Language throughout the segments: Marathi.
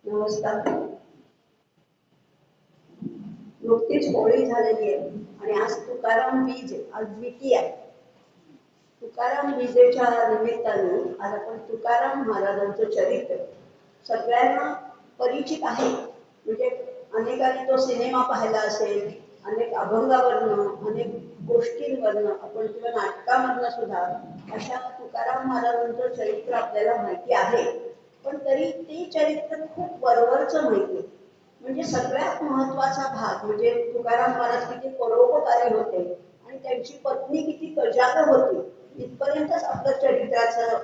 नमस्कार. नुकतीच होळी झालेली आहे आणि आज तुकाराम बीज आज द्वितीय आहे. तुकाराम बीजेच्या निमित्ताने आज आपण तुकाराम महाराजांचं चरित्र सगळ्यांना परिचित आहे. म्हणजे अनेकांनी तो सिनेमा पाहिला असेल, अनेक अभंगावरनं, अनेक गोष्टींवरनं आपण किंवा नाटकामधनं सुद्धा अशा तुकाराम महाराजांचं चरित्र आपल्याला माहिती आहे. पण तरी ते चरित्र खूप वरवरचं माहिती. म्हणजे सगळ्यात महत्वाचा भाग म्हणजे तुकाराम महाराज किती परोपकारी होते आणि त्यांची पत्नी किती कजाग होती, इथपर्यंतच आपलं चरित्राचं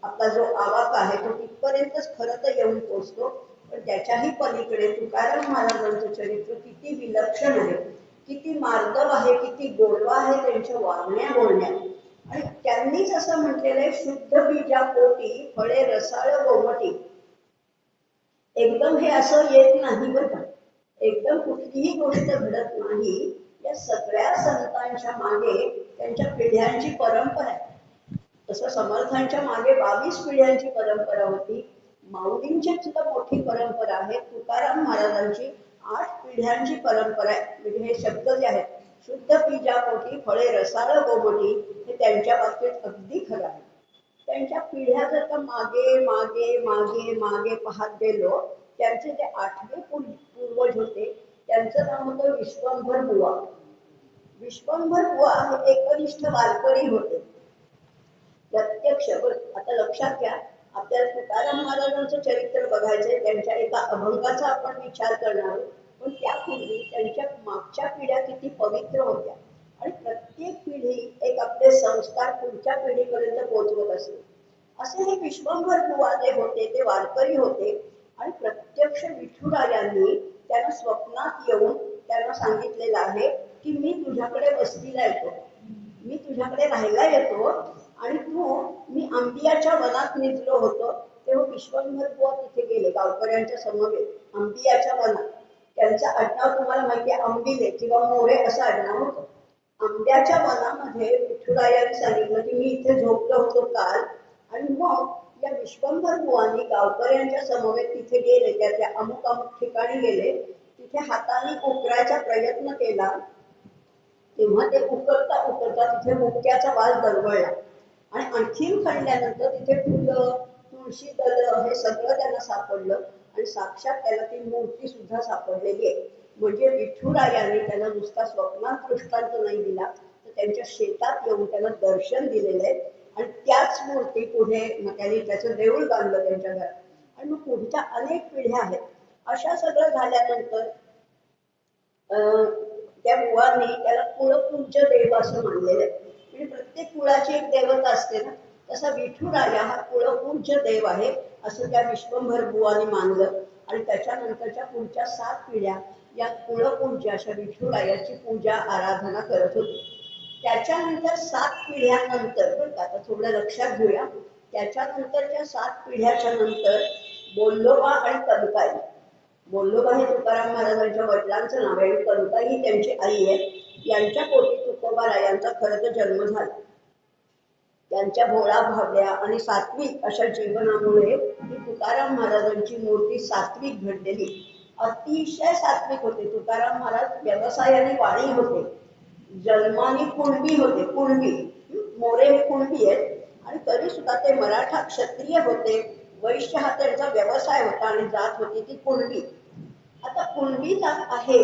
आपला जो आवाका आहे तो तिथपर्यंतच खरं तर येऊन पोचतो. पण त्याच्याही पलीकडे तुकाराम महाराजांचं चरित्र किती विलक्षण आहे, किती मार्दव आहे, किती गोडवा आहे त्यांच्या वागण्या बोलण्यात. आणि त्यांनीच असं म्हटलेलं आहे, शुद्ध बीजा पोटी फळे रसाळ गोमटी. एकदम हे असं येत नाही बरं का, एकदम कुठलीही गोष्ट घडत नाही. या सगळ्या संतांच्या मागे त्यांच्या पिढ्यांची परंपरा आहे. तसं समर्थांच्या मागे 22 पिढ्यांची परंपरा होती. माऊलींची सुद्धा मोठी परंपरा आहे. तुकाराम महाराजांची 8 पिढ्यांची परंपरा आहे. म्हणजे हे शब्द जे आहेत, शुद्ध बीजापोटी फळे रसाळ गोमटी, हे त्यांच्या बाबतीत अगदी खरं आहे. त्यांच्या पिढ्या जर का मागे मागे मागे मागे पाहत गेलो, त्यांचे जे 8वे पूर्वज होते त्यांचं नाव होतं विश्वंभर बुवा. विश्वंभर बुवा हे एकनिष्ठ वारकरी होते. प्रत्यक्ष. आता लक्षात घ्या, आपल्याला तुकाराम महाराजांचं चरित्र बघायचंय, त्यांच्या एका अभंगाचा आपण विचार करणार आहोत. पण त्यापूर्वी त्यांच्या मागच्या पिढ्या किती पवित्र होत्या आणि प्रत्येक पिढी एक आपले संस्कार पुढच्या पिढीपर्यंत पोहोचवत असते. असे हे विश्वंभर बुवा जे होते ते वारकरी होते आणि प्रत्यक्ष विठुरायांनी त्यांना स्वप्नात येऊन त्यांना सांगितलेलं आहे की मी तुझ्याकडे वस्तीला येतो, मी तुझ्याकडे राहायला येतो आणि मी आंबियाच्या वनात निजलो होतो तेव्हा विश्वंभर बुवा तिथे गेले गावकऱ्यांच्या समवेत आंबियाच्या वनात. त्यांचं आडनाव तुम्हाला माहिती आहे, आंबिले किंवा मोरे असं आडनाव होतं. आंब्याच्या वनामध्ये विठुरायांनी सांगितलं की मी इथे झोपलो होतो काल. आणि मग या विश्वंभर बुवांनी गावकऱ्यांच्या समवेत तिथे गेले, त्या अमुक अमुक ठिकाणी गेले. तिथे हाताने उकरायचा प्रयत्न केला तेव्हा ते उकरता उकरता तिथे मुक्याचा वास दरवळला आणि आणखीन खणल्यानंतर तिथे फुलं, तुळशी दल हे सगळं त्यांना सापडलं आणि साक्षात त्याला ती मूर्ती सुद्धा सापडलेली आहे. म्हणजे विठुरायाने त्याला नुसता स्वप्नात दृष्टांत नाही दिला, तर त्यांच्या शेतात येऊन त्याला दर्शन दिलेलं आहे. आणि त्याच मूर्ती पुढे मग त्यांनी त्याचं देऊळ बांधलं त्यांच्या घरात. आणि मग पुढच्या अनेक पिढ्या आहेत. अशा सगळं झाल्यानंतर त्या बुवांनी त्याला कुळपूज्य देव असं मानलेलं आहे. म्हणजे प्रत्येक कुळाची एक देवता असते ना, तसा विठुराया हा कुळपूज्य देव आहे असं त्या विश्वंभर बुवांनी मानलं. आणि त्याच्यानंतरच्या पुढच्या 7 पिढ्या या कुळपूज्य अशा विठुरायाची पूजा आराधना करत होती. त्याच्यानंतर 7 पिढ्यानंतर बरं का, आता थोडं लक्षात घेऊया, त्याच्यानंतरच्या 7 पिढ्याच्या नंतर बोल्लोबा आणि कनकाई. बोल्लोबा हे तुकाराम महाराजांच्या वडिलांचं नाव आहे, कनकाई ही त्यांची आई आहे. यांच्या पोटी तुकोबारायांचा खरं तर जन्म झाला. त्यांच्या भोळा भावड्या आणि सात्विक अशा जीवनामुळे ही तुकाराम महाराजांची मूर्ती सात्विक घडलेली, अतिशय सात्विक होते. तुकाराम महाराज व्यवसायाने वाणी होते, जन्माने कुणबी होते. कुणबी, मोरे हे कुणबी आहेत आणि तरी सुद्धा ते मराठा क्षत्रिय होते. वैश्य हा त्यांचा व्यवसाय होता आणि जात होती ती कुणबी. आता कुणबी जात आहे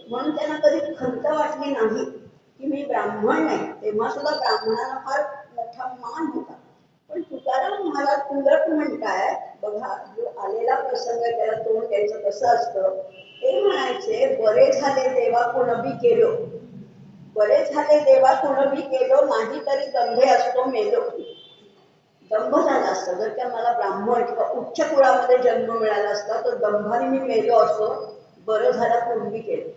म्हणून त्यांना कधी खंत वाटली नाही की मी ब्राह्मण नाही. तेव्हा सुद्धा ब्राह्मणाला फार मोठा मान होता. पण तुकाराम महाराज उलट म्हणताय बघा, जो आलेला प्रसंग त्याला तोंड द्यायचं कसं असतं. ते म्हणायचे, बरे झाले देवा कुणबी केलो, बरे झाले देवा कुणबी केलो, नाही तरी दंभे असतो मेलो. दंभ झाला असता जर त्या मला ब्राह्मण किंवा उच्च कुळामध्ये जन्म मिळाला असता तर दंभाने मी मेलो असतो. बरं झालं कुणबी केलं.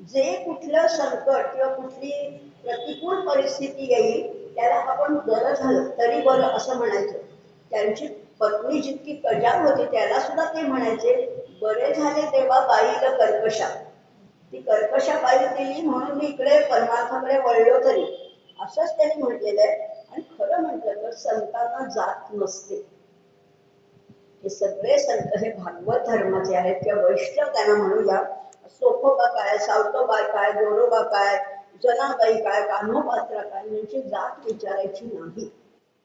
जे कुठलं संकट किंवा कुठली प्रतिकूल परिस्थिती येईल त्याला आपण बरं झालं तरी बरं असं म्हणायचं. त्यांची पत्नी जितकी कजाग होती त्याला सुद्धा ते म्हणायचे, बरे झाले देवा बाईला कर्कशा. ती कर्कशा बाई दिली म्हणून मी इकडे परमार्थाकडे वळलो तरी, असंच त्यांनी म्हटलेलं आहे. आणि खरं म्हटलं तर संतांना जात नसते. हे सगळे संत हे भागवत धर्माचे आहेत किंवा वैष्णव त्यांना म्हणूया. सोखोबा काय, सावतोबा काय, गोरोबा काय, जनाबाई काय, कान्होपात्रा काय, यांची जात विचारायची नाही.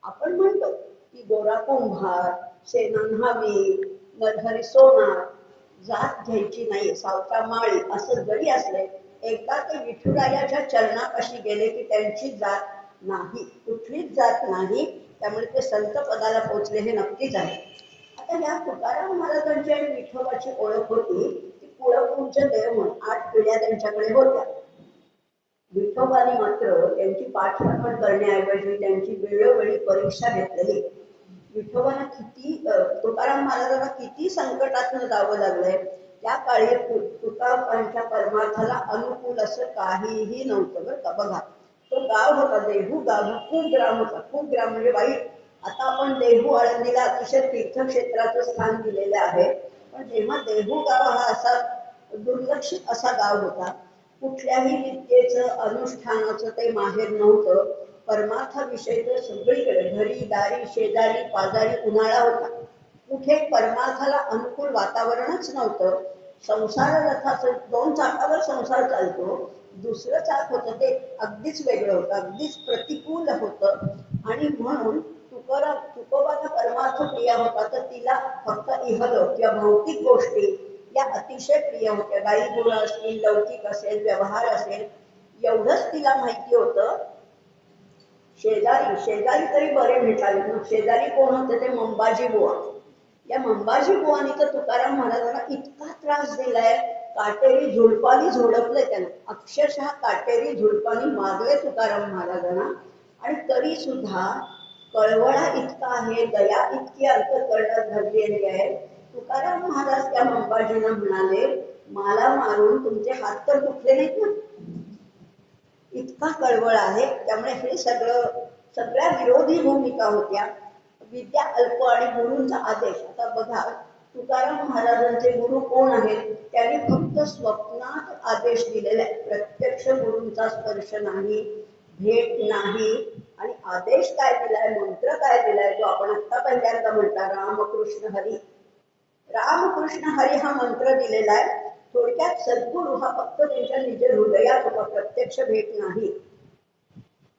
आपण म्हणतो की गोरा कुंभार, नन्हावी, नरहरी सोनार, जात घ्यायची नाही, सावता माळी असं जरी असले, एकदा ते विठुरायाच्या चरणापाशी गेले की त्यांची जात नाही, कुठलीच जात नाही. त्यामुळे ते संत पदाला पोचले हे नक्कीच आहे. आता ह्या तुकाराम महाराजांची आणि विठोबाची ओळख होती की कुळपूज्य देव म्हणून 8 पिढ्या त्यांच्याकडे होत्या. विठोबाने मात्र त्यांची पाठराखण करण्याऐवजी त्यांची वेळोवेळी परीक्षा घेतलेली. विठोबांना किती तुकाराम महाराजांना किती संकटातून जावं लागलंय. त्या काळी तुकारामांच्या परमार्थाला अनुकूल असं काहीही नव्हतं बरं का. बघा, तो गाव होता देहू गाव, खूप ग्राम होता. खूप ग्राम म्हणजे वाईट. आता आपण देहू आळंदीला अतिशय तीर्थक्षेत्राचं स्थान दिलेलं आहे, पण जेव्हा देहू गाव हा असा दुर्लक्षित असा गाव होता, कुठल्याही विद्येचं अनुष्ठानाचं ते माहेर नव्हतं. परमार्थाविषयी तर सगळीकडे घरी दारी शेजारी पाजारी उन्हाळा होता. कुठे परमार्थाला अनुकूल वातावरणच नव्हतं. संसार रथाचं 2 चाकावर संसार चालतो, दुसरं चाक होतं ते अगदीच वेगळं होतं, अगदीच प्रतिकूल होतं. आणि म्हणून तुकोबाचा परमार्थ प्रिय होता, तर तिला फक्त इहलोक किंवा भौतिक गोष्टी या अतिशय प्रिय होत्या. गाई गुरं असतील, लौकिक असेल, व्यवहार असेल, एवढंच तिला माहिती होतं. शेजारी तरी बरे भेटावे. मग शेजारी कोण होते? ते मंबाजी बुवा. या मंबाजी बुवानी तर तुकाराम महाराजांना इतका त्रास दिलाय, काटेरी झुडपानी झोडपले त्यांना, अक्षरशः काटेरी झुडपानी मारले तुकाराम महाराजांना. आणि तरी सुद्धा कळवळा इतका आहे, दया इतकी अंतःकरणात भरलेली आहे. तुकाराम महाराज त्या मंबाजींना म्हणाले, मला मारून तुमचे हात तर दुखले नाहीत ना. इतका कळवळ आहे. त्यामुळे हे सगळ्या विरोधी भूमिका होत्या. विद्या अल्प आणि गुरूंचा आदेश. आता बघा, तुकाराम महाराजांचे गुरु कोण आहेत? त्यांनी फक्त स्वप्नात आदेश दिलेला आहे. प्रत्यक्ष गुरूंचा स्पर्श नाही, भेट नाही. आणि आदेश काय दिलाय, मंत्र काय दिलाय, जो आपण आता पहिल्यांदा म्हटला, रामकृष्ण हरी. रामकृष्ण हरी हा मंत्र दिलेला आहे. थोडक्यात सद्गुरु हा फक्त त्यांच्या निज हृदयात होता, प्रत्यक्ष भेट नाही.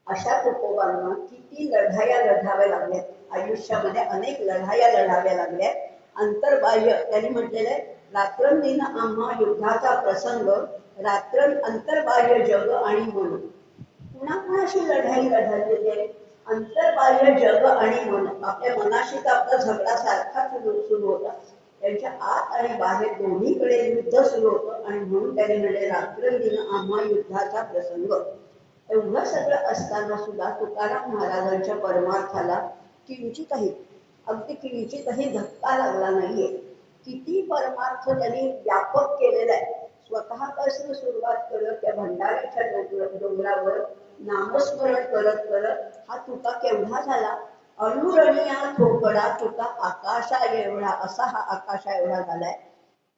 अशा तुकोबांना किती लढाया लढाव्या लागल्या आयुष्यामध्ये, अनेक लढाया लढाव्या लागल्या. अंतर्बाह्य त्यांनी म्हटलेलं आहे, रात्रंदिन आम्हा युद्धाचा प्रसंग, अंतर्बाह्य जग आणि मन. कुणाकुणाशी लढाई लढायची आहे? अंतर्बाह्य जग आणि मन. आपल्या मनाशी तर आपला झगडा सारखा सुरू होता. त्यांच्या आत आणि बाहेर दोन्हीकडे युद्ध सुरू होतं. आणि म्हणून त्यांनी म्हणले, रात्रंदिन आम्हा युद्धाचा प्रसंग. एवढं सगळं असताना सुद्धा तुकाराम महाराजांच्या परमार्थाला अगदी किंचितही धक्का लागला नाहीये. किती परमार्थ त्यांनी व्यापक केलेला आहे. स्वतःपासून सुरुवात करत त्या भंडाऱ्याच्या डोंगरावर नामस्मरण करत करत हा तुका केवढा झाला. अनुरणीया ठोकळा तुका आकाशा एवढा, असा हा आकाशा एवढा झालाय.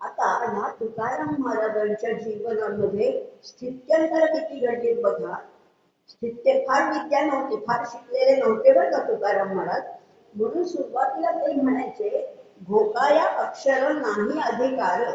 आता ह्या तुकाराम महाराजांच्या जीवनामध्ये स्थित्यंतर किती घडलीत बघा. फार विद्या नव्हती, फार शिकलेले नव्हते बरं का तुकाराम महाराज. म्हणून सुरुवातीला ते म्हणायचे, भोकाया अक्षर नाही अधिकार.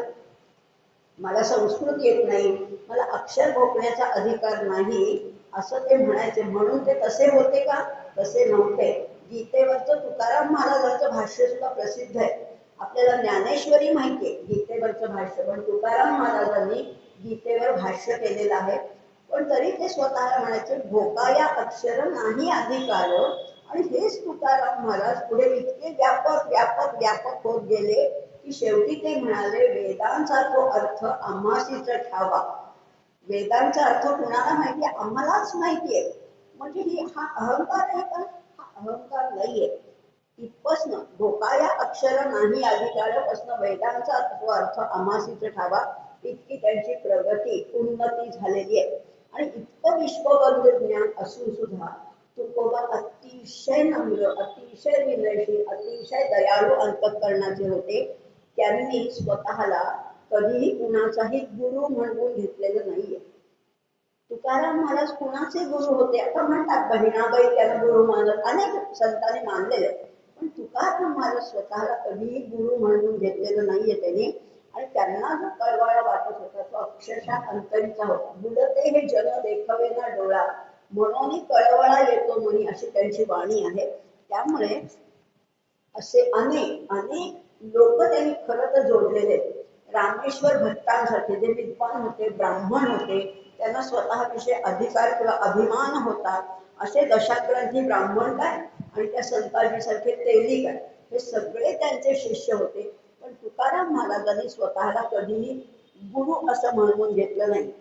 मला संस्कृत येत नाही, मला अक्षर भोकण्याचा अधिकार नाही, असं ते म्हणायचे. म्हणून ते तसे होते का? तसे नव्हते. गीतेवरचं तुकाराम महाराजांचं भाष्य सुद्धा प्रसिद्ध आहे. आपल्याला ज्ञानेश्वरी माहितीये, गीतेवरचं भाष्य, पण तुकाराम महाराजांनी गीतेवर भाष्य केलेलं आहे. पण तरी ते स्वतःला म्हणायचे, भोकाया अक्षर नाही अधिकार. आणि हेच तुकाराम महाराज पुढे इतके व्यापक व्यापक व्यापक होत गेले की शेवटी ते म्हणाले, वेदांचा तो अर्थ आम्हासीच ठावा. वेदांचा अर्थ कुणाला माहितीये? आम्हालाच माहितीये. म्हणजे हा अहंकार आहे का? हा अहंकार नाहीये. इथपासनं भोकाया अक्षर नाही अधिकारापासून वेदांचा तो अर्थ आम्हासीच ठावा, इतकी त्यांची प्रगती उन्नती झालेली आहे. आणि इतकं विश्वबंधू ज्ञान असून सुद्धा तुकोबा अतिशय नम्र, अतिशय विनयशील, अतिशय दयाळू अंतःकरणाचे होते. त्यांनी स्वतःला कधीही कुणाचाही गुरु म्हणून घेतलेलं नाहीये. तुकाराम महाराज कुणाचे गुरु होते? आता म्हणतात बहिणाबाई त्यांना गुरु मानत, अनेक संतांनी मानलेले, पण तुकाराम महाराज स्वतःला कधीही गुरु म्हणून घेतलेलं नाहीये त्यांनी, आणि त्यांना जो कळवाळा वाटत होता तो अक्षरशः अंतरीचा होता. बुडते हे जन देखवे ना डोळा, म्हणून कळवळा येतो मनी, अशी त्यांची वाणी आहे. त्यामुळे असे अनेक अनेक लोक त्यांनी खरं तर जोडलेले. रामेश्वर भट्टांसारखे जे विद्वान होते, ब्राह्मण होते, त्यांना स्वतःविषयी अधिकार किंवा अभिमान होता, असे दशाग्रंथी ब्राह्मण काय आणि त्या संताजी सारखे तेली काय, हे सगळे त्यांचे शिष्य होते. पण तुकाराम महाराजांनी स्वतःला कधीही गुरु असं म्हणून घेतलं नाही.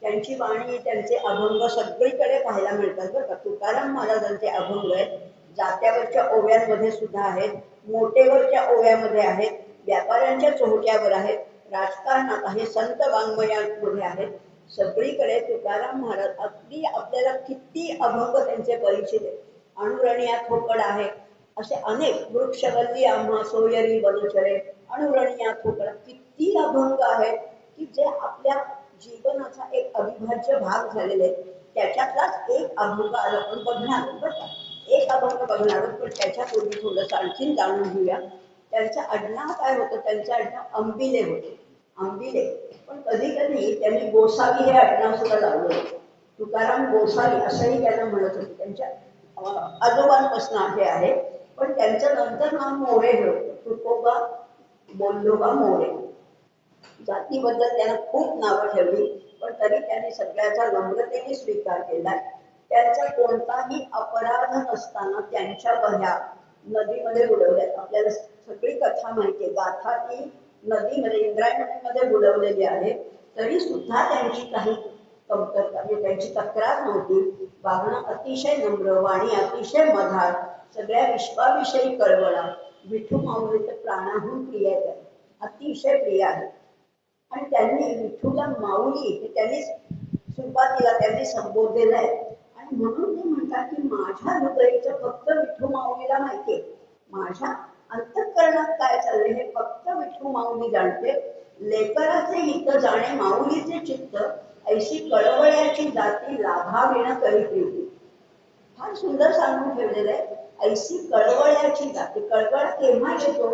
त्यांची वाणी, त्यांचे अभंग सगळीकडे पाहायला मिळतात बरं का. तुकाराम महाराजांचे अभंग आहेत, जात्यावरच्या ओव्यांमध्ये सुद्धा आहेत, मोठेवरच्या ओव्यामध्ये आहेत, व्यापाऱ्यांच्या चोहट्यावर आहेत, राजकारणात आहे, संत वाङ्मयामध्ये आहेत. सगळीकडे तुकाराम महाराज अगदी आपल्याला किती अभंग त्यांचे परिचित आहेत. अणुरणिया थोकड आहे, असे अनेक, वृक्षवल्ली आम्हा सोयरी वनचरे, अणुरणिया थोकड, किती अभंग आहेत की जे आपल्या जीवनाचा एक अविभाज्य भाग झालेले आहेत. त्याच्यातलाच एक अभंग आज आपण बघणार बरं का. एक अभंग बघणार, पण त्याच्यापूर्वी थोडंसं आणखीन जाणून घेऊया. त्यांचं आडनाव काय होतं? त्यांचं आडनाव अंबिले होते, अंबिले. पण कधी कधी त्यांनी गोसावी हे आडनाव सुद्धा लावलं. तुकाराम गोसावी असंही त्यांना म्हणत होते. त्यांच्या आजोबांपासून हे आहे. पण त्यांचं नंतर नाव मोरे हे होतं, तुकोबा बोल्लोबा मोरे. जातीबद्दल त्यांना खूप नावं ठेवली, पण तरी त्यांनी सगळ्याचा नम्रतेने स्वीकार केला. त्यांचा कोणताही अपराध नसताना त्यांच्या वह्या नदीमध्ये बुडवल्यात. आपल्याला सगळी कथा माहितीये, गाथा ती नदीमध्ये, इंद्रायणीमध्ये बुडवलेली आहे. तरी सुद्धा त्यांची काही कमतरता, म्हणजे त्यांची तक्रार नव्हती. वागणं अतिशय नम्र, वाणी अतिशय मधाळ, सगळ्या विश्वाविषयी कळवळा. विठू माऊली तर प्राणाहून प्रिय आहे, अतिशय प्रिय आहे. आणि त्यांनी विठूला माऊली हे त्यांनी सुरुवातीला त्यांनी संबोधलेलं आहे. आणि म्हणून ते म्हणतात की माझ्या हृदयाचं फक्त विठू माऊलीला माहितीये, माझ्या अंतःकरणात काय चाललंय हे फक्त विठू माऊली जाणते. लेकराचे हित जाणे माऊलीचे चित्त, ऐशी कळवळ्याची जाती लाभाविण करी प्रीती. फार सुंदर सांगून ठेवलेलं आहे. ऐशी कळवळ्याची जाती, कळवळा केव्हा येतो?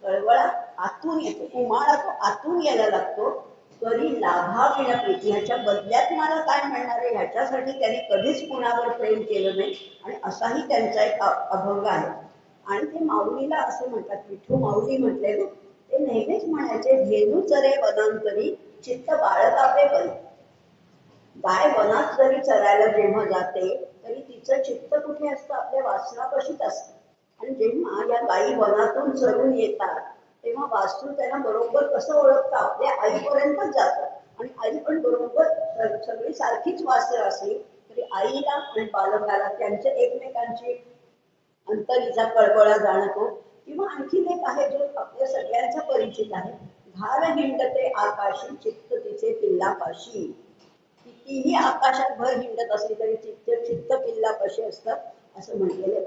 कळवळा आतून येतो, उमाळा तो आतून यायला लागतो. तरी लाभाविण प्रीती, ह्याच्या बदल्यात मला काय मिळणार आहे ह्याच्यासाठी त्यांनी कधीच कुणावर प्रेम केलं नाही. आणि असाही त्यांचा एक अभंग आहे. आणि ते माऊलीला असं म्हणतात, विठू माऊली म्हटले ना, ते नेहमीच म्हणायचे, धेनू चरे वनांतरी चित्त बाळकापे परी. गाय वनात जरी चरायला जेव्हा जाते तरी तिचं चित्त कुठे असतं? आपल्या वासरापाशीच असतं. आणि जेव्हा या गायी वनातून चरून येतात तेव्हा वासरू त्यांना बरोबर कसं ओळखतं? आपल्या आईपर्यंतच जातं. आणि आई पण बरोबर, सगळी सारखीच वासरं असली तरी आईला आणि बालकाला त्यांच्या एकमेकांची अंतरीचा कळकळा जाणतो. किंवा आणखीन एक आहे जो आपल्या सगळ्यांचा परिचित आहे, धार हिंडते आकाशी चित्त तिचे पिल्लापाशी. कितीही आकाशात भर हिंडत असली तरी चित्त पिल्लापाशी असतं असं म्हटलेलं.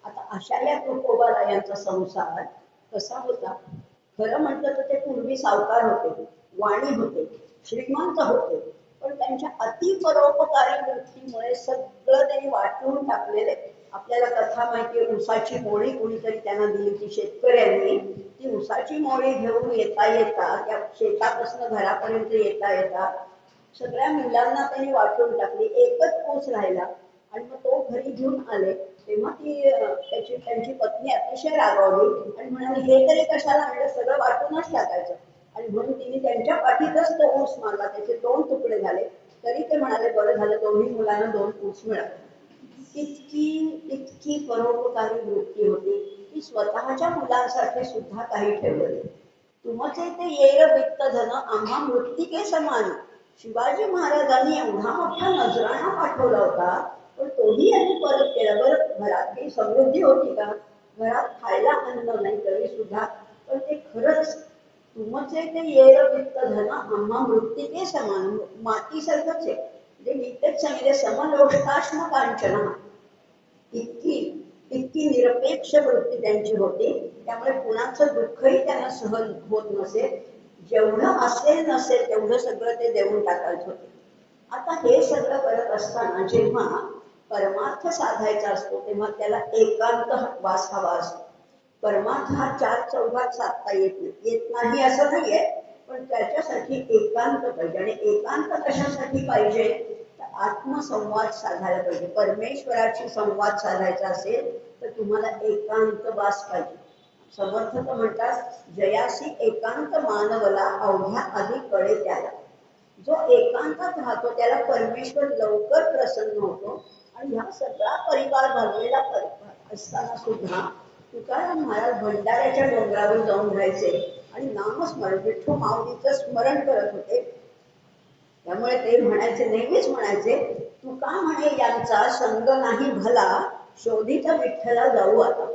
आता अशा या तुकोबारायांचा संसार कसा होता? खरं म्हटलं तर ते पूर्वी सावकार होते, वाणी होते, श्रीमंत होते. पण त्यांच्या अतिपरोपकारी वृत्तीमुळे सगळं त्यांनी वाटून टाकलेले. आपल्याला कथा माहितीये, उसाची मोळी कुणीतरी त्यांना दिली होती शेतकऱ्यांनी. ती उसाची मोळी घेऊन येता येता, त्या शेतापासून घरापर्यंत येता येता सगळ्या मुलांना त्यांनी वाटून टाकली. एकच ऊस राहिला. आणि मग तो घरी घेऊन आले तेव्हा त्यांची पत्नी अतिशय रागावली आणि म्हणाली, हे तरी कशाला आणलं, सगळं वाटूनच टाकायचं. आणि म्हणून तिने त्यांच्या पाठीतच तो ऊस मारला, त्याचे 2 तुकडे झाले. तरी ते म्हणाले, बरं झालं, दोन्ही मुलांना 2 ऊस मिळाले. इतकी परोपकारी वृत्ती होती की स्वतःच्या मुलांसाठी सुद्धा काही ठेवले. तुमचे ते येर वित्त धन आम्हा मृत्तिके समान. शिवाजी महाराजांनी एवढा मोठा नजराणा पाठवला होता, पण तोही यांनी परत केला. बरं, घरात काही समृद्धी होती का? घरात खायला अन्न नाही तरी सुद्धा. पण ते खरंच तुमचे ते येर वित्त धन आम्हा मृत्तिके समान, मातीसारखंच आहे. म्हणजे मी तेच सांगितले, समलोष्टाश्म कांचना. इतकी निरपेक्ष वृत्ती त्यांची होती. त्यामुळे कुणाचं दुःखही त्यांना सहन होत नसेल. जेवढं असेल नसेल तेवढं सगळं ते देऊन टाकायचं होते. आता हे सगळं करत असताना जेव्हा परमार्थ साधायचा असतो तेव्हा त्याला एकांत वास हवा असतो. परमार्थ हा चार चौघात साधता येत नाही असं नाहीये, पण त्याच्यासाठी एकांत पाहिजे. आणि एकांत कशासाठी पाहिजे? आत्मसंवाद साधायला पाहिजे. परमेश्वराशी संवाद साधायचा असेल तर तुम्हाला एकांत वास पाहिजे. समर्थ तर म्हणतात, जयासी एकांत मानवला अवघ्या आधी कळे त्याला. जो एकांतात राहतो त्याला परमेश्वर लवकर प्रसन्न होतो. आणि ह्या सगळा परिवार भरलेला परिवार असताना सुद्धा तुकाराम महाराज भंडाऱ्याच्या डोंगरावर जाऊन राहायचे आणि नामस्मरण विठ्ठल माऊलीचं स्मरण करत होते. त्यामुळे ते म्हणायचे, नेहमीच म्हणायचे, तुका म्हणे यांचा संग नाही भला, शोधित विठ्ठला जाऊ आता.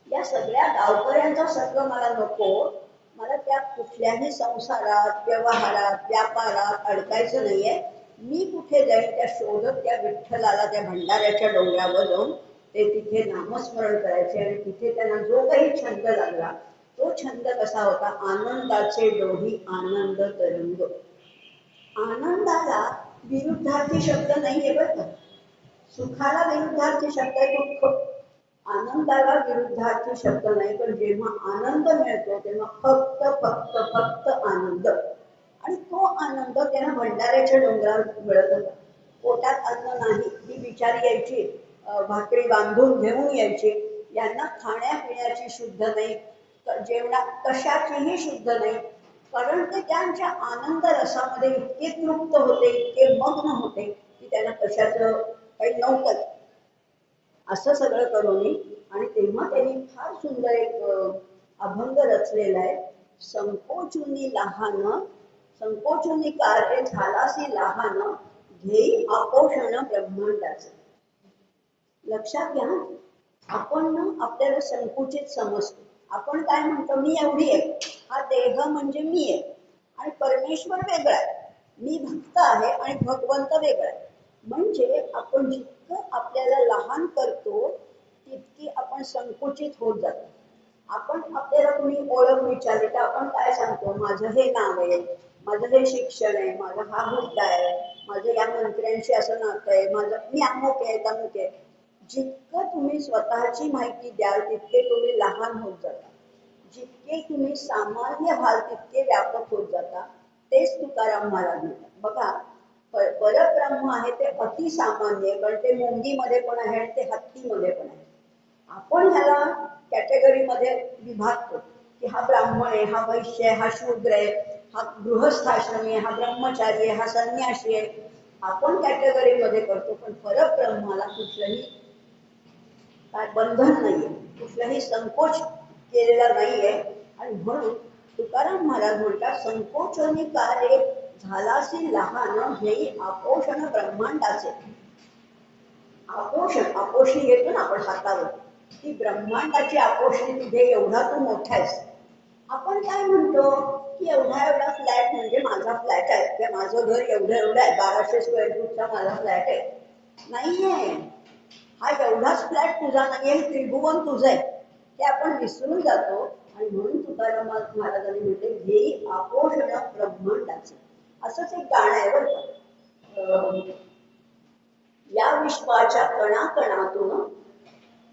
या सगळ्या गावकऱ्यांचा संग मला नको. मला त्या कुठल्याही संसारात, व्यवहारात, व्यापारात अडकायचं नाहीये. मी कुठे जाईन त्या शोधत त्या विठ्ठलाला त्या भंडाऱ्याच्या डोंगरावर जाऊन ते तिथे नामस्मरण करायचे. आणि तिथे त्यांना जो काही छंद लागला तो छंद कसा होता? आनंदाचे डोही आनंद तरंग. आनंदाला विरुद्धार्थी शब्द नाहीये बरं का. सुखाला विरुद्धार्थी शब्द आहे दुःख. आनंदाला विरुद्धार्थी शब्द नाही. पण जेव्हा आनंद मिळतो तेव्हा फक्त फक्त फक्त आनंद. आणि तो आनंद त्यांना भंडाऱ्याच्या डोंगरावर मिळत होता. पोटात अन्न नाही, ही बिचारी यायची, भाकरी बांधून घेऊन यायची. यांना खाण्यापिण्याची शुद्ध नाही, जेवणात कशाचीही शुद्ध नाही. कारण ते त्यांच्या आनंद रसामध्ये इतके तृप्त होते, इतके मग्न होते की त्यांना कशाचं काही नव्हतं. असं सगळं करून आणि तेव्हा त्यांनी फार सुंदर एक अभंग रचलेला आहे. संकोचुनी लहान, संकोचुनी कार्य झालासी लहान, घेई आपोषण ब्रह्मांडाचे. लक्षात घ्या, आपण ना आपल्याला संकुचित समजतो. आपण काय म्हणतो? मी एवढी आहे, हा देह म्हणजे मी आहे आणि परमेश्वर वेगळा आहे. मी भक्त आहे आणि भगवंत वेगळा आहे. म्हणजे आपण जितकं आपल्याला लहान करतो तितकी आपण संकुचित होत जातो. आपण आपल्याला कुणी ओळख विचारली तर आपण काय सांगतो? माझं हे नाव आहे, माझं हे शिक्षण आहे, माझा हा हुद्दा आहे, माझं या मंत्र्यांशी असं नातं आहे, माझं मी अमुक आहे तमुक आहे. जितकं तुम्ही स्वतःची माहिती द्याल तितके तुम्ही लहान होत जाता. जितके तुम्ही सामान्य व्हाल तितके व्यापक होत जाता. तेच तुकाराम महाराज म्हणतात. बघा, परब्रह्म आहे ते अतिसामान्य, पण ते मुंगीमध्ये पण आहे आणि ते हत्तीमध्ये पण आहे. आपण ह्याला कॅटेगरीमध्ये विभागतो की हा ब्राह्मण आहे, हा वैश्य आहे, हा शूद्र आहे, हा गृहस्थाश्रमी आहे, हा ब्रह्मचारी आहे, हा संन्यासी आहे. आपण कॅटेगरीमध्ये करतो. पण परब्रह्माला कुठलंही काय बंधन नाहीये, कुठलाही संकोच केलेला नाहीये. आणि म्हणून तुकाराम महाराज म्हणतात, संकोचनी कार्य झालासी लहान, घेई आपोषण ब्रह्मांडाचे. आपोषण, आपोषणी घेतो ना आपण हातावर, ती ब्रह्मांडाची आपोषणी तुझे, एवढा तू मोठा आहेस. आपण काय म्हणतो की एवढा एवढा फ्लॅट म्हणजे माझा फ्लॅट आहे, किंवा माझं घर एवढं एवढं आहे, 1200 स्क्वेअर फूटचा माझा फ्लॅट आहे. नाहीये, हा एवढाच फ्लॅट तुझा नाहीये, त्रिभुवन तुझं आहे. ते आपण विसरून जातो. आणि म्हणून तुकाराम महाराजांनी म्हटले, घेई आपोषण ब्रह्मांडाचे. असंच एक गाणं आहे बरं का. या विश्वाच्या कणाकणातून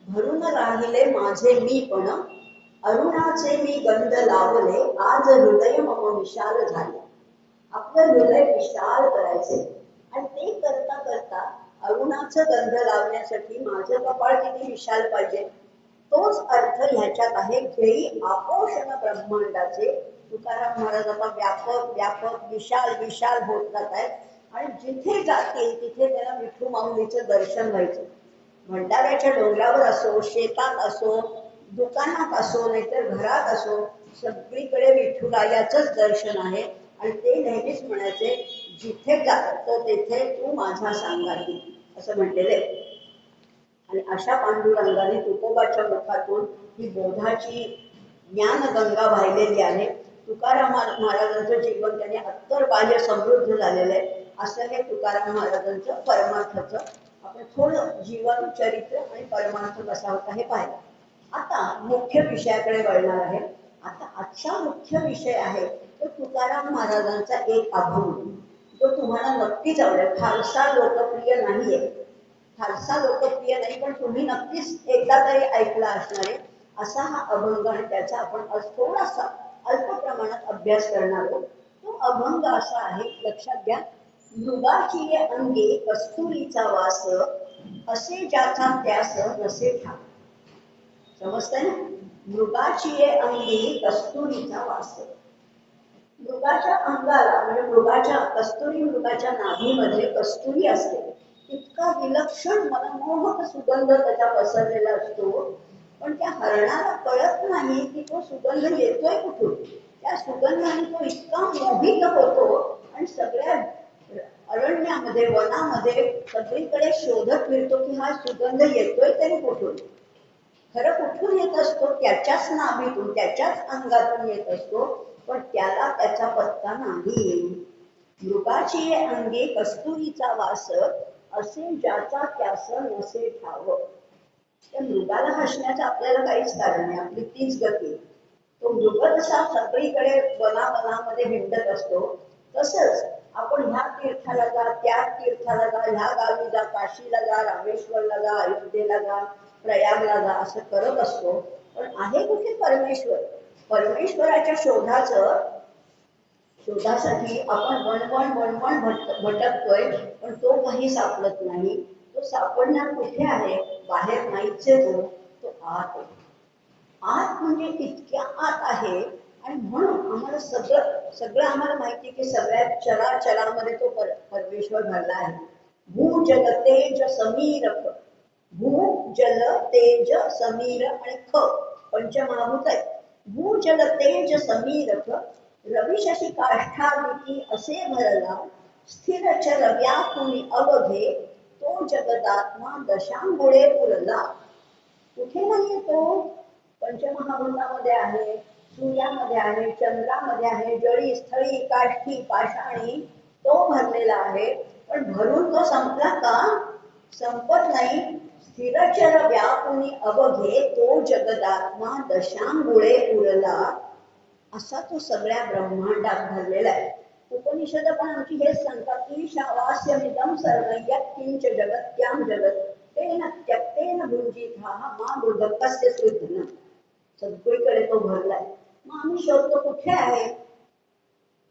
भरून राहिले माझे मी पण, अरुणाचे मी गंध लावले, आज हृदय मम विशाल झाले. आपलं हृदय विशाल करायचे. आणि ते करता करता अरुणाचं गंध लावण्यासाठी माझं कपाळ किती विशाल पाहिजे, तोच अर्थ ह्याच्यात आहे. घेई आपोषण ब्रह्मांडाचे. तुकाराम महाराज आता व्यापक व्यापक विशाल विशाल होत जात आहेत. आणि जिथे जातील तिथे त्याला विठू माऊलीचं दर्शन व्हायचं. भंडाऱ्याच्या डोंगरावर असो, शेतात असो, दुकानात असो, नाहीतर घरात असो, सगळीकडे विठुरायाचंच दर्शन आहे. आणि ते नेहमीच म्हणायचे, जिथे जातो तेथे तू माझा सांगाती, असं म्हटलेले. आणि अशा पांडुरंगाने तुकोबाच्या मुखातून ही बोधाची ज्ञानगंगा वाहिलेली आहे. तुकाराम महाराजांचं जीवन त्याने अत्तरबाह्य समृद्ध झालेलं आहे. असं हे तुकाराम महाराजांचं परमार्थाचं आपण थोडं जीवन चरित्र आणि परमार्थ कसा होता हे पाहिलं. आता मुख्य विषयाकडे वळणार आहे. आता आजचा मुख्य विषय आहे तो तुकाराम महाराजांचा एक अभंग, जो तुम्हाला नक्कीच आवडेल. फारसा लोकप्रिय नाहीये, फारसा लोकप्रिय नाही, पण तुम्ही नक्कीच एकदा तरी ऐकला असणार आहे. असा हा अभंग आणि त्याचा आपण आज थोडासा अल्प प्रमाणात अभ्यास करणार आहोत. तो अभंग असा आहे, लक्षात घ्या. मृगाची ये अंगी कस्तुरीचा वास, असे ज्याचा त्यास नसे ठाव. समजतंय ना? मृगाची ये अंगी कस्तुरीचा वास. मृगाच्या अंगाला म्हणजे मृगाच्या कस्तुरी, मृगाच्या नाभीमध्ये कस्तुरी असते. इतका विलक्षण मनमोहक सुगंध त्याचा पसरलेला असतो, पण त्या हरणाला कळत नाही की तो सुगंध येतोय कुठून. त्या सुगंधाने तो इतका मोहित होतो आणि सगळ्या अरण्यामध्ये, वनामध्ये सगळीकडे शोधत फिरतो की हा सुगंध येतोय तरी कुठून. खरं कुठून येत असतो? त्याच्याच नाभीतून, त्याच्याच अंगातून येत असतो, पण त्याला त्याचा पत्ता नाही. मृगाची अंगी कस्तुरीचा वास, असे ज्याचा त्यास नसे ठाव. त्या मृगाला हसण्याचं आपल्याला काहीच कारण नाही, आपली तीच गती. तो मृग जसा सगळीकडे वनावनामध्ये हिंडत असतो, तसंच आपण ह्या तीर्थाला जा, त्या तीर्थाला जा, ह्या गावी जा, काशीला जा, रामेश्वरला जा, अयोध्येला जा, प्रयागला जा, असं करत असतो. पण आहे कुठे परमेश्वर? परमेश्वराच्या शोधासाठी आपण वणवण भटकतोय, पण तो काही सापडत नाही. तो सापडणार कुठे आहे? बाहेर नाहीच आहे. तो आत आहे. आत म्हणजे इतक्या आत आहे. आणि म्हणून आम्हाला सगळं आम्हाला माहिती की सगळ्या चराचरामध्ये तो परमेश्वर भरला आहे. भू जल तेज समीर, भू जल तेज समीर आणि ख पंचमहाभूत आहे. भू जल तेज समीर रवी शशी काष्ठादिती असे भरला, स्थिर चर व्यापुनी अवघे, तो जगदात्मा दशांगुळे पुरला. कुठे नाहीये तो? पंचमहाभूतामध्ये आहे, सूर्यामध्ये आहे, चंद्रामध्ये आहे, जळी स्थळी काष्ठी पाषाणी तो भरलेला आहे. पण भरून तो संपला का? संपत नाही. स्थिरचर व्यापुनी अवघे, तो जगदात्मा दशांगुळे उरला. असा तो सगळ्या ब्रह्मांडात भरलेला आहे. उपनिषद पण आमची हेच सांगतात की शावास्यमिदं सर्वं किंच जगत्यां जगत तेन त्यक्तेन भुंजितः मा मृदकस्य सुधन. सगळीकडे तो भरलाय. मग आम्ही शोधतो कुठे आहे,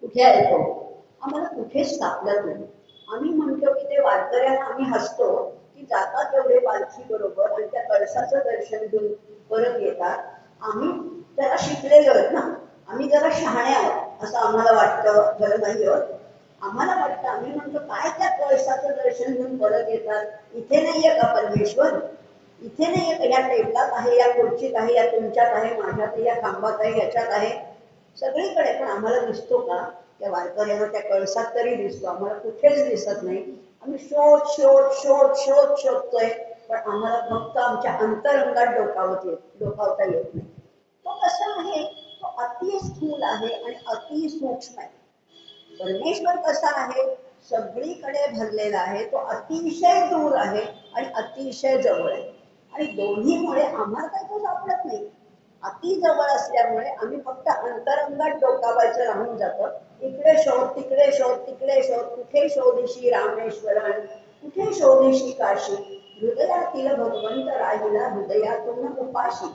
कुठे आहे तो? आम्हाला कुठेच सापडत नाही. आम्ही म्हणतो की ते वारकऱ्यांना आम्ही हसतो की जातात एवढे पालखी बरोबर आणि त्या कळसाचं दर्शन घेऊन परत येतात. आम्ही जरा शिकलेलो आहोत ना, आम्ही जरा शहाणे आहोत असं आम्हाला वाटतं. खरं नाही होत. आम्हाला वाटतं, आम्ही म्हणतो काय त्या कळसाचं दर्शन घेऊन परत येतात? इथे नाहीये का परमेश्वर? इथे नाहीये का? या टेबलात आहे, या खुर्चीत आहे, या तुमच्यात आहे, माझ्यात आहे, या खांबात आहे, याच्यात आहे, सगळीकडे. पण आम्हाला दिसतो का? त्या वारकऱ्यांना त्या कळसात तरी दिसतो, आम्हाला कुठेच दिसत नाही. आम्ही शोधतोय, पण आम्हाला फक्त आमच्या अंतरंगात डोकावता येत नाही. तो कसा आहे? तो अति स्थूल आहे आणि अति सूक्ष्म आहे. परमेश्वर कसा आहे? सगळीकडे भरलेला आहे. तो अतिशय दूर आहे आणि अतिशय जवळ आहे. आणि दोन्हीमुळे आम्हाला काही तो सापडत नाही. अति जवळ असल्यामुळे आम्ही फक्त अंतरंगात डोकावायचं राहून जातं. इकडे शोध, तिकडे शोध, तिकडे शोध. कुठे शोधिशी रामेश्वरण, कुठे शोधिशी काशी, हृदयातील भगवंत राहिला हृदयातून उपाशी.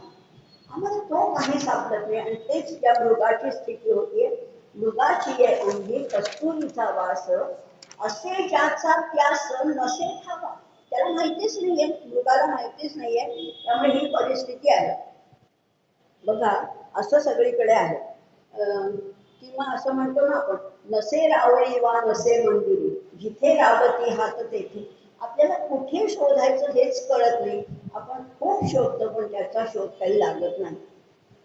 आम्हाला तो काही सापडत नाही. आणि तेच त्या मृगाची स्थिती होतीये. मृगाची ये अंगी कस्तुरीचा वास, असे ज्याचा त्यास नसे ठावा. त्याला माहितीच नाहीये, मृगाला माहितीच नाहीये. त्यामुळे ही परिस्थिती आहे. बघा, असं सगळीकडे आहे. किंवा असं म्हणतो ना आपण, नसे रावळी वा नसे मंदिरी, जिथे रावती हात तेथे. आपल्याला कुठे शोधायचं हेच कळत नाही. आपण खूप शोधतो, पण त्याचा शोध काही लागत नाही.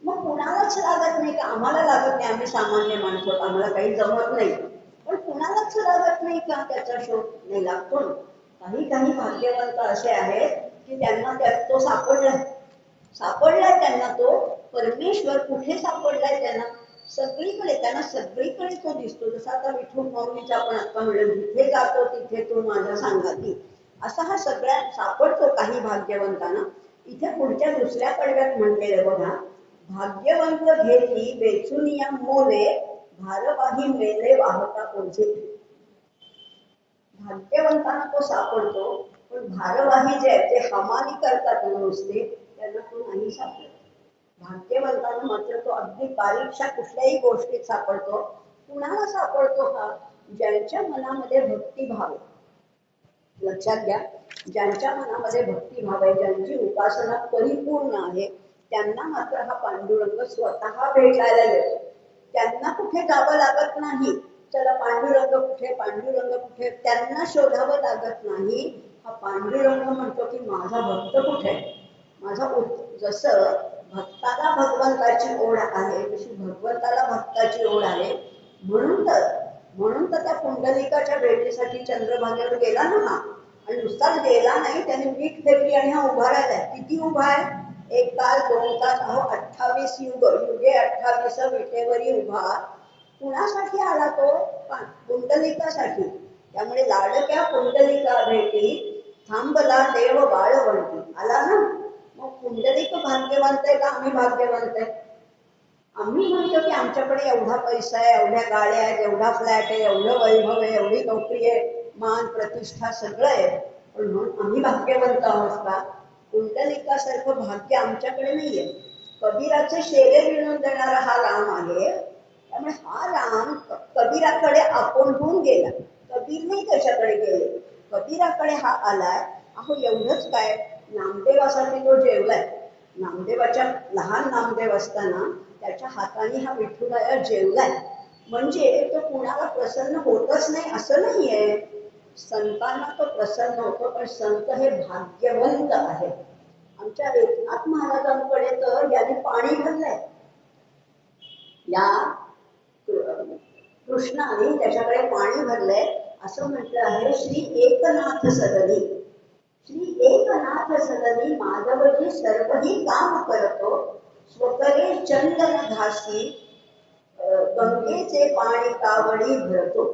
मग कुणालाच लागत नाही का? आम्हाला लागत नाही, आम्ही सामान्य माणसं, आम्हाला काही जमत नाही. पण कुणालाच लागत नाही का त्याचा शोध? नाही, लागतो ना. काही भाग्यवंत असे आहेत की त्यांना तो सापडलाय त्यांना तो परमेश्वर. कुठे सापडलाय त्यांना? सगळीकडे. त्यांना सगळीकडे तो दिसतो. जसा आता विठू माऊलीचा आपण आता म्हणलं, जिथे जातो तिथे तो माझ्या सांगाती. असा हा सगळ्या सापडतो काही भाग्यवंतांना. इथे पुढच्या दुसऱ्या कडव्यात म्हटलेलं बघा, भाग्यवंत घेतली वेचुनिया मोले, भारवाही मेले वाहता ओझे. भाग्यवंतांना तो सापडतो, पण भारवाही जे आहेत ते हमाली करतात नुसते, त्यांना तो नाही सापडत. भाग्यवंतांना मात्र तो अगदी बारीकशा कुठल्याही गोष्टीत सापडतो. कुणाला सापडतो हा? ज्यांच्या मनामध्ये भक्तिभाव आहे. लक्षात घ्या, ज्यांच्या मनामध्ये भक्तिभाव आहे, ज्यांची उपासना परिपूर्ण आहे, त्यांना मात्र हा पांडुरंग स्वतः भेटायला येतो. त्यांना कुठे जावं लागत नाही, चला पांडुरंग कुठे, पांडुरंग कुठे, त्यांना शोधावं लागत नाही. हा पांडुरंग म्हणतो की माझा भक्त कुठे, माझा जसं भक्ताला भगवंताची ओढ आहे तशी भगवंताला भक्ताची ओढ आहे. म्हणून तर त्या पुंडलिकाच्या भेटीसाठी चंद्रभागेवर गेला ना हा. आणि नुसताच गेला नाही, त्याने वीट फेकली आणि हा उभा राहिलाय. किती उभा आहे? 1 तास 2 तास, अहो 28 युगे 28 विटेवरी उभा. कुणासाठी आला तो? पुंडलिकासाठी. त्यामुळे लाडक्या पुंडलिका भेटी थांबला देव बाळवंती. आला ना. मग पुंडलिक भाग्यवंत आहे का आम्ही भाग्यवंत आहे? आम्ही म्हणतो की आमच्याकडे एवढा पैसा आहे, एवढ्या गाड्या आहेत, एवढा फ्लॅट आहे, एवढं वैभव आहे, एवढी नोकरी आहे, मान प्रतिष्ठा सगळं आहे, पण म्हणून आम्ही भाग्यवंत आहोत का? पुंडलिकासारखं भाग्य आमच्याकडे नाहीये. कबीराचे शेरे विणून देणारा हा राम आहे. त्यामुळे हा राम कबीराकडे आपण होऊन गेला. कबीर नाही त्याच्याकडे गेले, कबीराकडे हा आलाय. अहो एवढंच काय, नामदेवासाठी तो जेवलाय. नामदेवाच्या लहान नामदेव असताना त्याच्या हाताने हा विठुराया जेवलाय. म्हणजे तो कुणाला प्रसन्न होतच नाही असं नाहीये. संतांना तो प्रसन्न होतो, पण संत हे भाग्यवंत आहे. आमच्या एकनाथ महाराजांकडे तर याने पाणी भरलंय. या कृष्णाने त्याच्याकडे पाणी भरलंय. असं म्हटलं आहे, श्री एकनाथ सदनी, श्री एकनाथ सदनी माधवजी सर्वही काम करतो, स्वकरे चंदन घासी गंगेचे पाणी कावडी भरतो.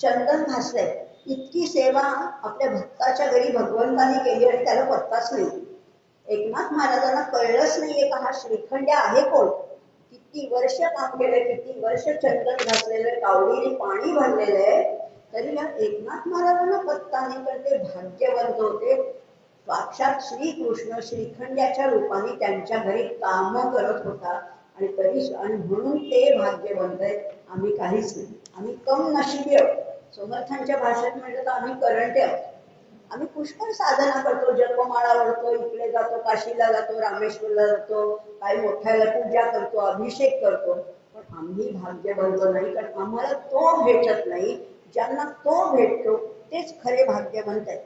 चंदन घासलंय. इतकी सेवा आपल्या भक्ताच्या घरी भगवंताने केली आणि त्याला पत्ताच नाही. एकनाथ महाराजांना कळलंच नाहीये का हा श्रीखंड्या आहे कोण. किती वर्ष काम केलंय, किती वर्ष चंदन घासलेलं, कावडीने पाणी भरलेलं आहे, तरी या एकनाथ महाराजांना पत्ता नाही. पण ते भाग्यवंत होते. साक्षात श्रीकृष्ण श्रीखंड्याच्या रूपाने त्यांच्या घरी काम करत होता. आणि म्हणून ते भाग्यवंत आहेत. आम्ही काहीच नाही, आम्ही कम नशिबी आहोत. समर्थांच्या भाषेत म्हटलं तर आम्ही करंटे आहोत. आम्ही पुष्कळ साधना करतो, जपमाळा ओढतो, इकडे जातो, काशीला जातो, रामेश्वरला जातो, काही मोठ्याला पूजा करतो, अभिषेक करतो, पण आम्ही भाग्यवंत नाही. कारण आम्हाला तो भेटत नाही. ज्यांना तो भेटतो तेच खरे भाग्यवंत आहेत.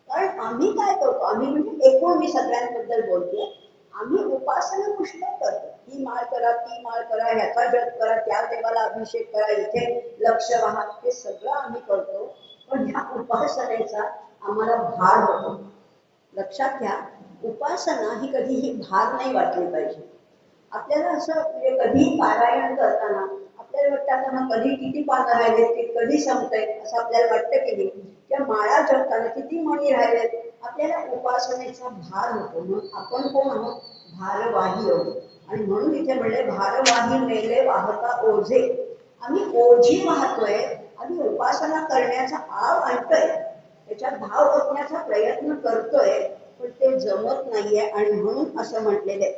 कारण आम्ही काय करतो, आम्ही म्हणजे एकूण मी सगळ्यांबद्दल बोलते, आम्ही उपासना पुष्कळ करतो. ही माळ करा, ती माळ करा, ह्याचा जप करा, त्या देवाला अभिषेक करा, इथे लक्ष वाहा, हे सगळं आम्ही करतो. पण ह्या उपासनेचा आम्हाला भार होतो. लक्षात घ्या, उपासना ही कधीही भार नाही वाटली पाहिजे. आपल्याला असं म्हणजे कधी पारायण करताना आपल्याला वाटतं आता कधी किती पानं राहिलेत, ते कधी संपतंय असं आपल्याला वाटतं की नाही. त्या माळा जपताना किती मणी राहिलेत, आपल्याला उपासनेचा भार होतो. म्हणून आपण कोण आहोत? भारवाही आहोत. आणि म्हणून इथे म्हणले भारवाही मेले वाहता ओझे. आम्ही ओझी वाहतोय, आम्ही उपासना करण्याचा आव आणतोय, त्याच्यात भाव ओतण्याचा प्रयत्न करतोय, पण ते जमत नाहीये. आणि म्हणून असं म्हटलेले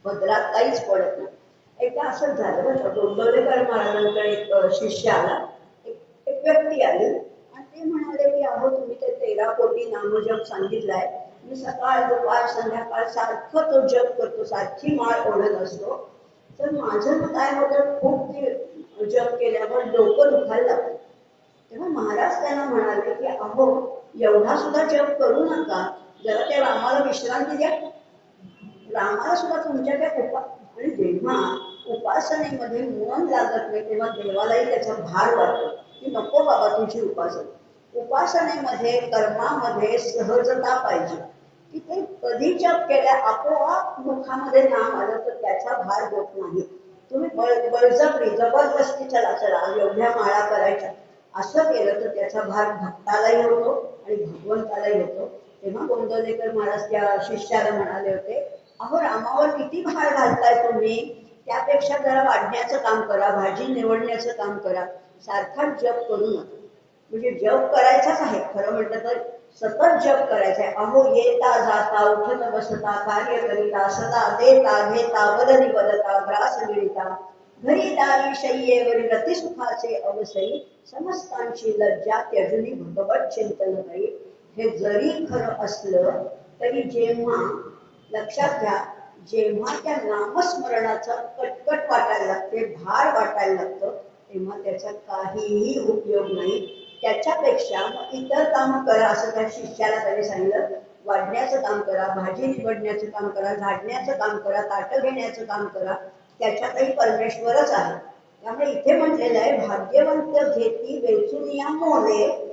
पदरात काहीच पडत नाही. एकदा असंच झालं बरं. डोंबिवलीकर महाराजांकडे एक शिष्य आला, एक व्यक्ती आली आणि ते म्हणाले की अहो तुम्ही ते 13 कोटी नामजप सांगितलाय, मी सकाळ दुपार संध्याकाळ सारखं तो जप करतो, सारखी माळ ओढत असतो, तर माझं काय होतं, खूप ते जप केल्यावर डोकं दुखायला लागतं. तेव्हा महाराज त्यांना म्हणाले की अहो एवढा सुद्धा जप करू नका, जरा त्या रामाला विश्रांती द्या. रामाला सुद्धा तुमच्या त्या आणि जेव्हा उपासनेमध्ये मन लागत नाही तेव्हा देवालाही त्याचा भार वाटतो की नको बाबा तुझी उपासना. उपासनेमध्ये कर्मामध्ये सहजता पाहिजे की ते कधी जप केल्या आपोआप मुखामध्ये नाम आलं तर त्याचा भार होत नाही. तुम्ही बळजबरी जबरदस्ती चला चला एवढ्या माळा करायच्या असं केलं तर त्याचा भार भक्तालाही होतो आणि भगवंतालाही होतो. तेव्हा गोंदवलेकर महाराज त्या शिष्याला म्हणाले होते, अहो रामावर किती भार घालताय तुम्ही, त्यापेक्षा जरा वाढण्याचं काम करा, भाजी निवडण्याचं काम करा, सारखा जप करू नका. म्हणजे जप करायचाच आहे खरं म्हटलं तर, सतत जप करायचा आहे. अहो येता जाता उठत बसता कार्य करिता सदा देता घेता वदनी वदता ग्रास मिळता घरी दारी शय्येवरी रती सुखाचे अवसरी समस्तांची लज्जा त्यजुनी भगवत चिंतन करी. हे जरी खरं असलं तरी जेव्हा लक्षात घ्या, जेव्हा त्या नामस्मरणाचा कटकट वाटायला लागते, भार वाटायला लागतं, तेव्हा त्याचा काहीही उपयोग नाही. त्याच्यापेक्षा मग इतर काम करा असं त्या शिष्याला त्याने सांगितलं. वाढण्याचं काम करा, भाजी निवडण्याचं काम करा, झाडण्याचं काम करा, ताटं घेण्याचं काम करा, त्याच्यातही परमेश्वरच आहे. त्यामुळे इथे म्हटलेलं आहे, भाग्यवंत घेती वेचुनिया मोले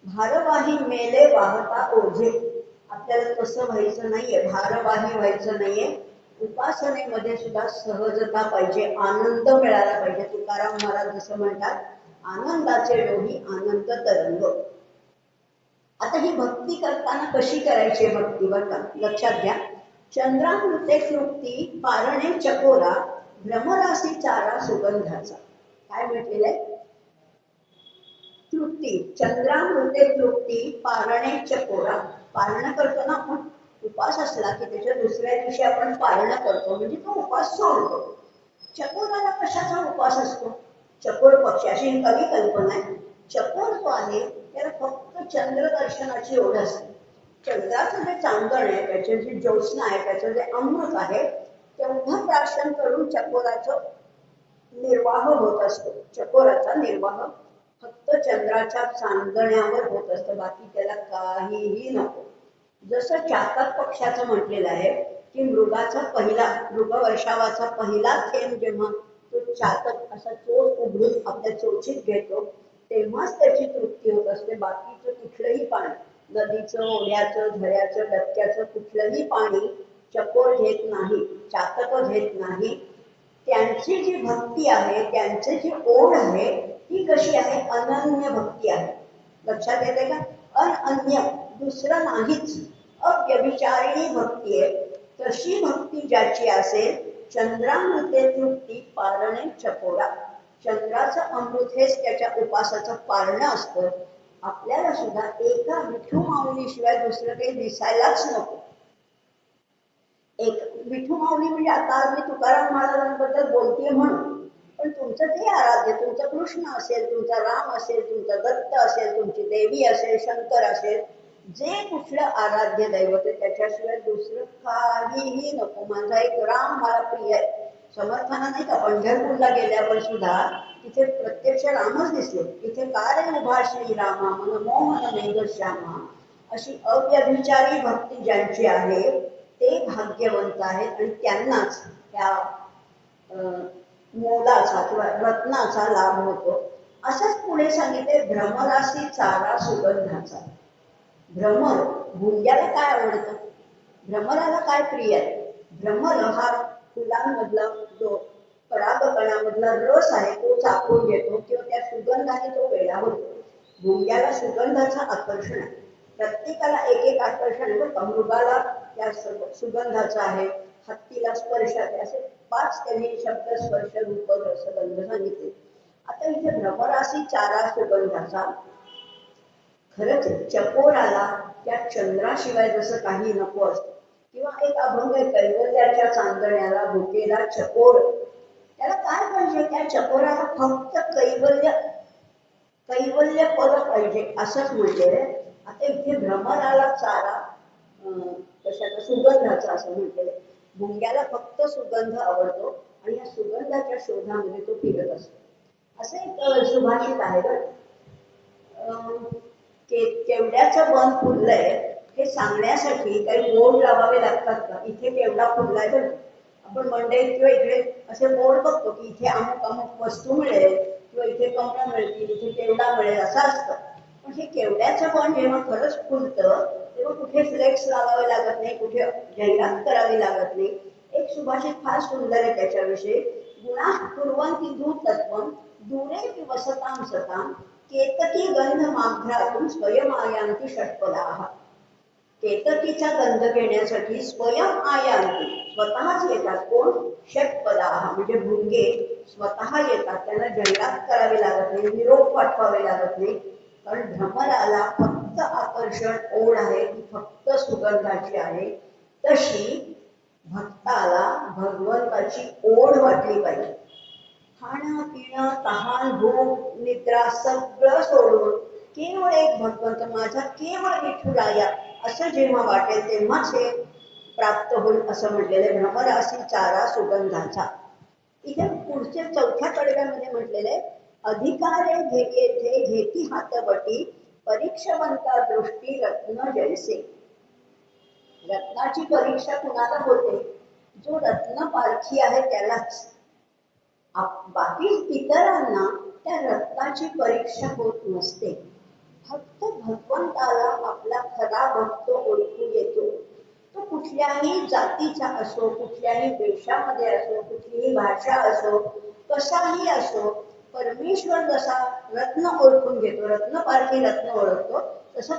भारवाही मेले वाहता ओझे. आपल्याला तसं व्हायचं नाहीये, भारवाही व्हायचं नाहीये. उपासनेमध्ये सुद्धा सहजता पाहिजे, आनंद मिळाला पाहिजे. तुकाराम महाराज जसं म्हणतात, आनंदाचे डोही आनंद तरंग. आता ही भक्ती करताना कशी करायची भक्ती बरं का, लक्षात घ्या. चंद्रामृते तृप्ती पारणे चकोरा भ्रमरासी चारा सुगंधाचा. काय म्हटलेलं आहे? तृप्ती, चंद्रामृते तृप्ती पारणे चकोरा. पारण करतो ना आपण, उपास असला की त्याच्या दुसऱ्या दिवशी आपण पारण करतो, म्हणजे तो उपास सोडतो. चकोराला कशाचा उपास असतो? चकोर पक्षाची कवी कल्पना आहे. चकोर जो आहे त्याला फक्त चंद्र दर्शनाची ओढ असते. चंद्राचं जे चांदण आहे, त्याचे जी ज्योत्स्ना आहे, त्याचं जे अमृत आहे, तेवढं प्राशन करून चकोराचं निर्वाह होत असतो. चकोराचा निर्वाह फक्त चंद्राच्या चांदण्यावर होत असतं, बाकी त्याला काहीही नको. जसं चातक पक्षाचं म्हटलेलं आहे की मृगवर्षावाचा पहिला थेंब जेव्हा तो चातक असा चोच उघडून आपल्या चोचीत घेतो, तेव्हाच त्याची तृप्ती होत असते. बाकीचं कुठलंही पाणी, नदीचं, ओढ्याचं, झऱ्याचं, डबक्याचं कुठलंही पाणी चकोर घेत नाही, चातक घेत नाही. त्यांची जी भक्ती आहे, त्यांची जी ओढ आहे, ती कशी आहे? अनन्य भक्ती आहे. लक्षात येते का? अनन्य, दुसरं नाहीच, अव्यभिचारिणी भक्ती आहे. तशी भक्ती ज्याची असेल, चंद्रामृते तृप्ती पारणे चकोरा. चंद्राचं अमृत हेच त्याच्या उपासाचं पारणं असतं. आपल्याला सुद्धा एका विठू माऊलीशिवाय दुसरं काही दिसायलाच नको. एक विठू माऊली म्हणजे आता मी तुकाराम महाराजांबद्दल बोलतेय म्हणून, पण तुमचं ते आराध्य, तुमचा कृष्ण असेल, तुमचा राम असेल, तुमचा दत्त असेल, तुमची देवी असेल, शंकर असेल, जे कुठलं आराध्य दैवत आहे त्याच्याशिवाय दुसरं काहीही नको. माझा एक राम मला प्रिय आहे. समर्थाना नाही का पंढरपूरला गेल्यावर सुद्धा तिथे प्रत्यक्ष रामच दिसले. तिथे काय उभा श्रीरामा मन मोहन मेघश्यामा. अशी अव्यभिचारी भक्ती ज्यांची आहे ते भाग्यवंत आहेत आणि त्यांनाच त्या मोलाचा किंवा रत्नाचा लाभ होतो. असंच पुढे सांगितले, भ्रमरासी चारा सुगंधाचा. भ्रमर, भुंग्याला काय आवडतं? भ्रमराला काय प्रिय आहे? भ्रमर हा फुलांमधला जो परागकणामधला रस आहे तो चाकून घेतो किंवा त्या सुगंधाने तो वेळा होतो. भुंग्याला सुगंधाचं आकर्षण आहे. प्रत्येकाला एक एक आकर्षण आहे. पण मृगाला त्या सुगंधाचं आहे, हत्तीला स्पर्श आहे, असे 5 त्यांनी शब्द स्पर्श रूप रसगंध सांगितले. आता इथे भ्रमरासी चारा सुगंधाचा, खरंच चकोराला त्या चंद्राशिवाय जसं काही नको असतं, किंवा एक अभंग आहे, कैवल्याच्या चांदण्याला भुकेला चकोर. त्याला काय पाहिजे? त्या चकोराला फक्त कैवल्य पद पाहिजे असंच म्हणजे. आता इथे भ्रमराला चारा कशाचा? सुगंधाचा असं म्हटलेलं. भुंग्याला फक्त सुगंध आवडतो आणि या सुगंधाच्या शोधामध्ये तो फिरत असतो. असं एक सुभाषित आहे बरं. केवड्याचं बन फुललंय हे सांगण्यासाठी काही बोर्ड लावावे लागतात का? इथे केवडा फुललाय बरं. आपण मंडईत किंवा इकडे असे बोर्ड बघतो की इथे अमुक अमुक वस्तू मिळेल किंवा इथे कमळं मिळतील, इथे केवडा मिळेल, असं असतं. पण हे केवड्याचं बन जेव्हा खरंच फुलतं तेव्हा कुठे फ्लेक्स लावावे लागत नाही, कुठे जाहिरात करावी लागत नाही. एक सुभाषित फार सुंदर आहे त्याच्याविषयी. गुणाः कुर्वन्ति दूतत्वं दूरे वसतां सतां केतकी गंध माघ्रातून स्वयं आयांती षटपदाः. केतकीचा गंध घेण्यासाठी स्वयं आयांती, स्वतःच येतात. कोण? षटपदाः म्हणजे भुंगे स्वतः येतात. त्यांना जाहिरात करावी लागत नाही, निरोप पाठवावे लागत नाही. कारण भ्रमराला फक्त आकर्षण ओढ आहे, ती फक्त सुगंधाची आहे. तशी भक्ताला भगवंताची ओढ वाटली पाहिजे. खाणं पिणं तहान भूक निद्रा सगळं सोडून केवळ एक भगवंत माझा केवळ विठुराया असं जेव्हा वाटेल तेव्हाच हे प्राप्त होईल असं म्हटलेलं आहे. भ्रमरासी चारा सुगंधाचा. इथे पुढच्या चौथ्या कडव्यामध्ये म्हटलेले अधिकारे घेते घेती हातवटी परीक्षवंता दृष्टी रत्न जैसे. रत्नाची परीक्षा कुणाला होते? जो रत्न पारखी आहे त्यालाच. बाकी इतरांना त्या रत्नाची परीक्षा होत नसते. फक्त भगवंताला आपला खरा भक्त ओळखू येतो. तो कुठल्याही जातीचा असो, कुठल्याही देशामध्ये असो, कुठलीही भाषा असो, कसाही असो, परमेश्वर जसा रत्न ओळखून घेतो, रत्न पारखी रत्न ओळखतो, तसं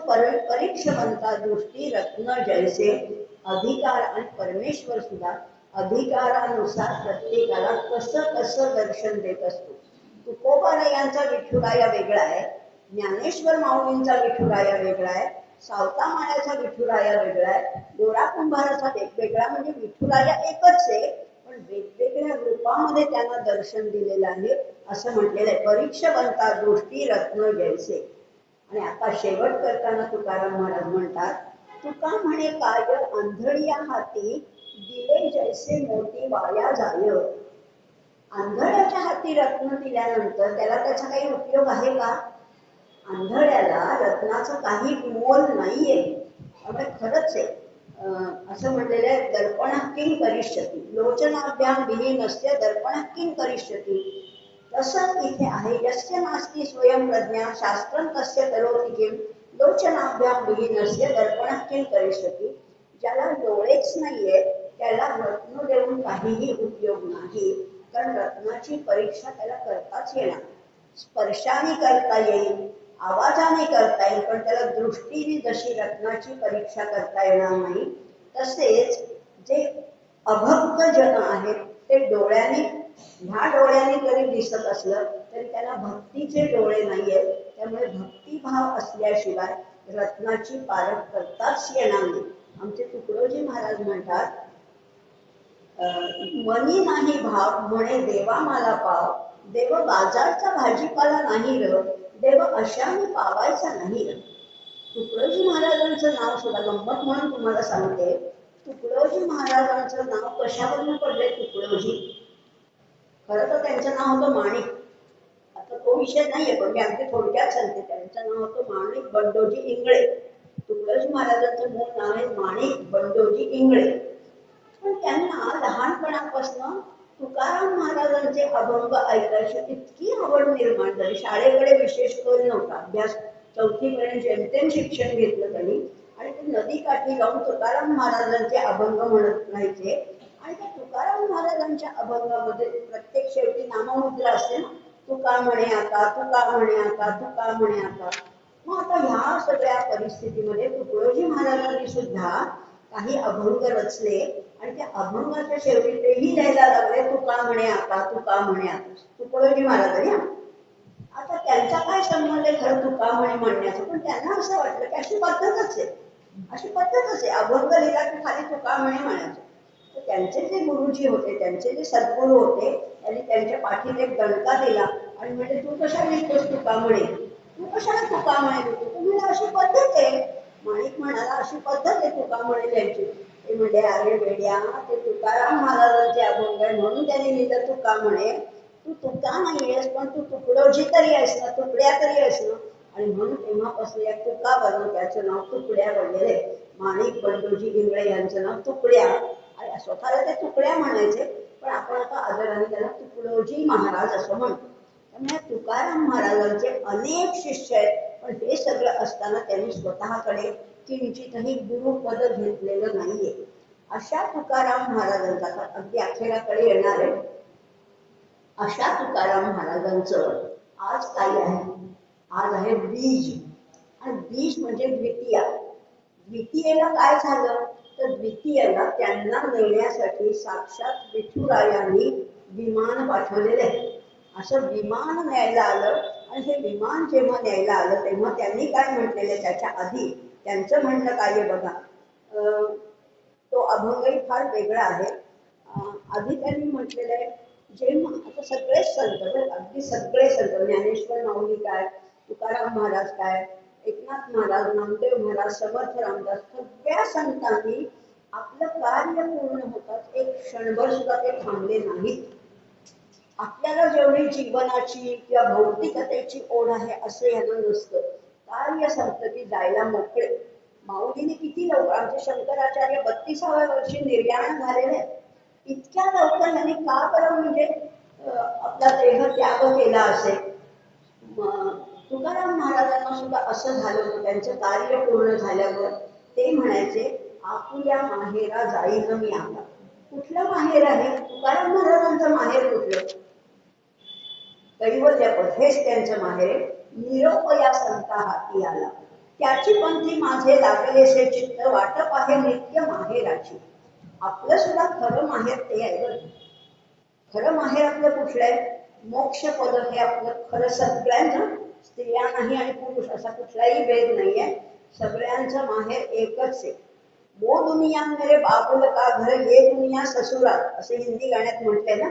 परीक्षवंता दृष्टी रत्न जैसे. अधिकार आणि परमेश्वर सुद्धा अधिकारानुसार प्रत्येकाला कसं कसं दर्शन देत असतो. तुकोबारायांचा विठुराया वेगळा आहे, ज्ञानेश्वर माऊलींचा विठुराया वेगळा आहे, सावता माळ्याचा विठुराया वेगळा आहे, गोरा कुंभाराचा वेगळा. म्हणजे विठुराया एकच आहे, पण वेगवेगळ्या रूपामध्ये त्यांना दर्शन दिलेलं आहे असं म्हटलेलं आहे. परीक्षवंता दृष्टी रत्न जैसे. आणि आता शेवट करताना तुकाराम महाराज म्हणतात, तुका म्हणे काय आंधळिया हाती दिले जैसे मोती वाया जाय. आंधळ्याच्या हाती रत्न दिल्यानंतर त्याला त्याचा काही उपयोग आहे का? आंधळ्याला रत्नाचं काही मोल नाहीये. त्यामुळे खरंच आहे असं म्हटलेलं आहे, दर्पणात किं करिष्यति लोचनाभ्याम विहीनस्य दर्पणात किं करिष्यति. तसंच इथे आहे, यस्य नास्ति स्वयं प्रज्ञा शास्त्रं तस्य करोति किं लोचनाभ्याम विहीनस्य दर्पणात किं करिष्यति. ज्याला डोळेच नाहीये त्याला रत्न देऊन काहीही उपयोग नाही. कारण रत्नाची परीक्षा त्याला करताच येणार. स्पर्शाने करता येईल, आवाजाने करता येईल, पण त्याला दृष्टीने जशी रत्नाची परीक्षा करता येणार नाही. तसेच जे अभक्त जन आहेत ते डोळ्याने, ह्या डोळ्याने जरी दिसत असलं तरी त्याला भक्तीचे डोळे नाहीयेत. त्यामुळे भक्तिभाव असल्याशिवाय रत्नाची पारख करताच येणार नाही. आमचे तुकडोजी महाराज म्हणतात, मनी नाही भाव म्हणे देवा मला पाव, देव बाजारचा भाजीपाला नाही र, देव अशाने पावायचा नाही र. तुकडोजी महाराजांचं नाव सुद्धा गंमत म्हणून तुम्हाला सांगते, तुकडोजी महाराजांचं नाव कशावरून पडले तुकडोजी? खरं तर त्यांचं नाव होतं माणिक. आता तो विषय नाहीये, पण मी अगदी थोडक्यात सांगते. त्यांचं नाव होतं माणिक बंडोजी इंगळे. तुकडोजी महाराजांचं मूळ नाव आहे माणिक बंडोजी इंगळे. पण त्यांना लहानपणापासून तुकाराम महाराजांचे अभंग ऐकायची इतकी आवड निर्माण झाली. शाळेकडे विशेष कल नव्हता, अभ्यास 4थी पर्यंत जेमतेम शिक्षण घेतलं त्यांनी. आणि ते नदीकाठी जाऊन तुकाराम महाराजांचे अभंग म्हणत राहायचे. आणि त्या तुकाराम महाराजांच्या अभंगामध्ये प्रत्येक शेवटी नाममुद्रा असते ना, तुका म्हणे आता, तुका म्हणे आता, तुका म्हणे आता. मग आता ह्या सगळ्या परिस्थितीमध्ये तुकडोजी महाराजांनी सुद्धा काही अभंग रचले आणि त्या अभंगाच्या शेवटी तेही लिहायला लागले, तुका म्हणे आता, तुका म्हणे आता. तुकडोजी महाराजांनी. आता त्यांचा काय संबंध आहे खरं तुका म्हणे म्हणण्याचं? पण त्यांना असं वाटलं की अशी पद्धतच आहे, अशी पद्धतच आहे, अभंग लिहिला की खाली तुका म्हणे म्हणायचं. तर त्यांचे जे गुरुजी होते, त्यांचे जे सद्गुरू होते, त्यांनी त्यांच्या पाठीत एक दणका दिला आणि म्हणजे तू कशा लिहितोस तुका म्हणे, तू कशाला तुका म्हणे लिहितो? तू म्हणजे अशी पद्धत आहे. माणिक म्हणाला अशी पद्धत आहे तुका म्हणे लिहायची. ते म्हणजे अरे वेड्या, ते तुकाराम महाराजांचे अभंग आहे म्हणून त्यांनी लिहिलं तुका म्हणे. तू तुका नाहीयेस, पण तू तुकडोजी तरी आहेस ना, तुकड्या तरी आहेस ना. आणि म्हणून तेव्हापासून या तुका बनवून त्याचं नाव तुकड्या पडलेले. माणिक बंडोजी इंगळे यांचं नाव तुकड्या. आणि स्वतःला ते तुकड्या म्हणायचे, पण आपण आता आदराने त्याला तुकडोजी महाराज असं म्हणतो. त्यामुळे तुकाराम महाराजांचे अनेक शिष्य आहेत, पण हे सगळं असताना त्यांनी स्वतःकडे किंचितही गुरुपद घेतलेलं नाहीये. अशा तुकाराम महाराजांचा अगदी अखेराकडे येणार आहे. अशा तुकाराम महाराजांचं आज काय आहे? आज आहे बीज. आणि बीज म्हणजे द्वितीया. द्वितीयेला काय झालं तर द्वितीयेला त्यांना नेण्यासाठी साक्षात विठुरायांनी विमान पाठवलेले आहे. असं विमान न्यायला आलं आणि हे विमान जेव्हा न्यायला आलं तेव्हा त्यांनी काय म्हटलेलं, त्याच्या आधी त्यांचं म्हणणं काय आहे बघा. तो अभंगही फार वेगळा आहे. आधी त्यांनी म्हटलेलं आहे, जेव्हा आता सगळेच संत, अगदी सगळे संत, ज्ञानेश्वर माऊली काय, तुकाराम महाराज काय, एकनाथ महाराज, नामदेव महाराज, समर्थ रामदास, सगळ्या संतांनी आपलं कार्य पूर्ण होतात एक क्षणभर सुद्धा ते थांबले नाहीत. आपल्याला जेवढी जीवनाची किंवा भौतिकतेची ओढ आहे असं यांना नसतं. कार्य संपलं की जायला मोकळे. माऊलीने किती लवकर, आमचे शंकराचार्य 32व्या वर्षी निर्याण झालेले. इतक्या लवकर त्यांनी का बरं म्हणजे आपला देह त्याग केला असेल. तुकाराम महाराजांना सुद्धा असं झालं होतं. त्यांचं कार्य पूर्ण झाल्यावर ते म्हणायचे, आपुल्या माहेरा जाईन मी आता. कुठलं माहेर आहे? तुकाराम महाराजांचं माहेर कुठलं? कैवल्यपद हेच त्यांचं माहेर. निरोप या संता हाती आला, त्याची पंथी माझे लागलेसे चित्त, वाटप आहे नित्य माहेराची. आपलं सुद्धा खरं माहेर ते आहे बरं. खरं माहेर आपलं कुठलं आहे? मोक्षपद हे आपलं खरं सगळ्यांचं, स्त्रिया नाही आणि पुरुष असा कुठलाही भेद नाहीये. सगळ्यांचं माहेर एकच आहे. वो दुनिया मेरे बाबुल का घर, ये दुनिया ससुराल, असं हिंदी गाण्यात म्हटलंय ना.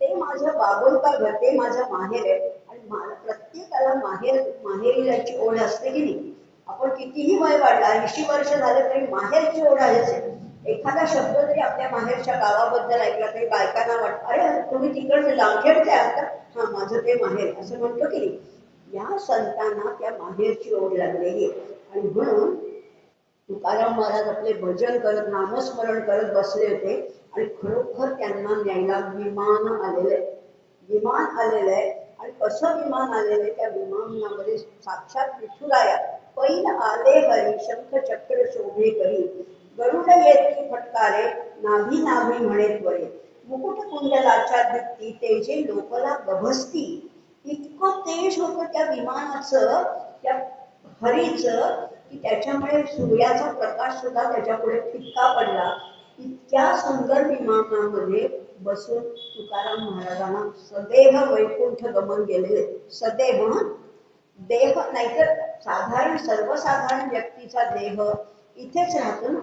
ते माझं बाबुल का घर, ते माझं माहेर आहे. आणि प्रत्येकाला माहेरी जायची ओढ असते की नाही. आपण कितीही वय वाढला, 80 वर्ष झालं तरी माहेरची ओढ आहेच आहे. एखादा शब्द जरी आपल्या माहेरच्या गावाबद्दल ऐकला तरी बायकांना वाटतं, अरे तुम्ही तिकडचे जामखेडचे आहात का? हा, माझं ते माहेर, असं म्हणतो की नाही. या संतांना त्या माहेरची ओढ लागलेली आहे. आणि म्हणून तुकाराम महाराज आपले भजन करत, नामस्मरण करत बसले होते. आणि खरोखर त्यांना न्यायला विमान आलेलं आहे. विमान आलेलं आहे. आणि कसं विमान आलेलं आहे, त्या विमानामध्ये साक्षात विठुराया पैल आले हरी, शंख चक्र शोभे करी, गरुड येती फटकारे, नाभी नाभी म्हणे त्वरे, मुकुट कुंडलाच्या दीप्ती, तेजे लोकला गभस्ती. इतकं तेज होतं त्या विमानाचं, त्या हरीचं, की त्याच्यामुळे सूर्याचा प्रकाश सुद्धा त्याच्यापुढे फिक्का पडला. इतक्या सुंदर विमानामध्ये बसून तुकाराम महाराजांना सदैव वैकुंठ गमन गेलेले. सदैव, देह नाहीतर साधारण सर्वसाधारण व्यक्तीचा देह इथेच राहतो ना.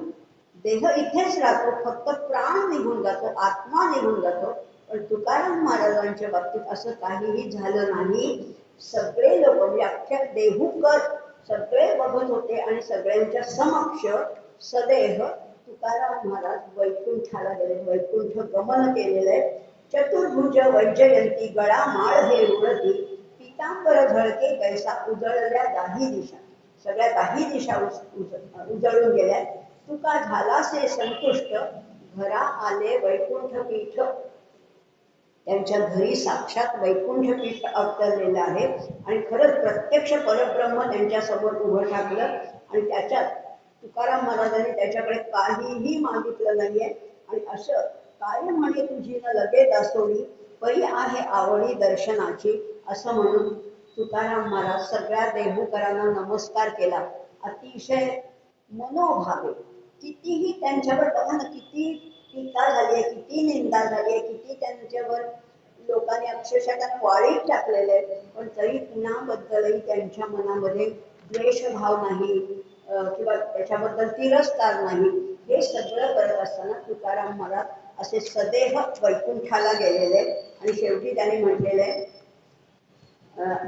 देह इथेच राहतो, फक्त प्राण निघून जातो, आत्मा निघून जातो. पण तुकाराम महाराजांच्या बाबतीत असं काहीही झालं नाही. सगळे लोक म्हणजे अख्ख्या देहूकर सगळे बघत होते आणि सगळ्यांच्या समक्ष सदैव तुकाराम महाराज वैकुंठाला गेले, वैकुंठ गमन केलेलं आहे. चतुर्भुज वैजयंती, गळा माळ हे उडती, पितांबर झळके कैसा, उजळल्या दाही दिशा. सगळ्या दाही दिशा उजळून गेल्या. तुका झालासे संतुष्ट, घरा आले वैकुंठ पीठ. त्यांच्या घरी साक्षात वैकुंठ पीठ अवतरलेलं आहे. आणि खरंच प्रत्यक्ष परब्रह्म त्यांच्या समोर उभं टाकलं. आणि त्याच्यात तुकाराम महाराजांनी त्याच्याकडे काहीही मागितलं नाहीये. आणि असं काय म्हणे तुझी न लगे दासोडी, परी आहे आवडी दर्शनाची, असं म्हणून तुकाराम महाराज सगळ्या देहूकरांना नमस्कार केला. अतिशय मनोभावे. कितीही त्यांच्यावर बघा ना, किती टीका झाली आहे, किती निंदा झाली आहे, किती त्यांच्यावर लोकांनी अक्षरशः त्यांना वाळीत टाकलेले आहे. पण तरी कुणाबद्दलही त्यांच्या मनामध्ये द्वेषभाव नाही किंवा त्याच्याबद्दल तिरस्कार नाही. हे सगळं करत असताना तुकाराम महाराज असे सदैव वैकुंठाला गेलेले. आणि शेवटी त्यांनी म्हटलेले आहे,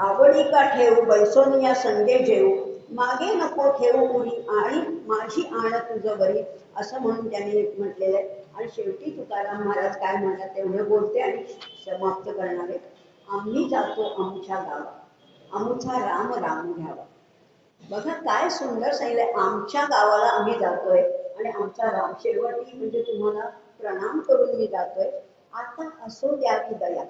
आवडी का ठेवू बैसोनिया संगे जेऊ, मागे नको ठेवू उरी, आणि माझी आण तुझं बरी, असं म्हणून त्यांनी म्हटलेलं आहे. आणि शेवटी तुकाराम महाराज काय म्हणतात तेवढं बोलते आणि समाप्त करणारे. आम्ही जातो आमच्या गावा, आमचा राम राम घ्यावा. बघा काय सुंदर सांगितलंय, आमच्या गावाला आम्ही जातोय आणि आमचा राम. शेवटी म्हणजे तुम्हाला प्रणाम करून मी जातोय. आता असो द्यावी दया,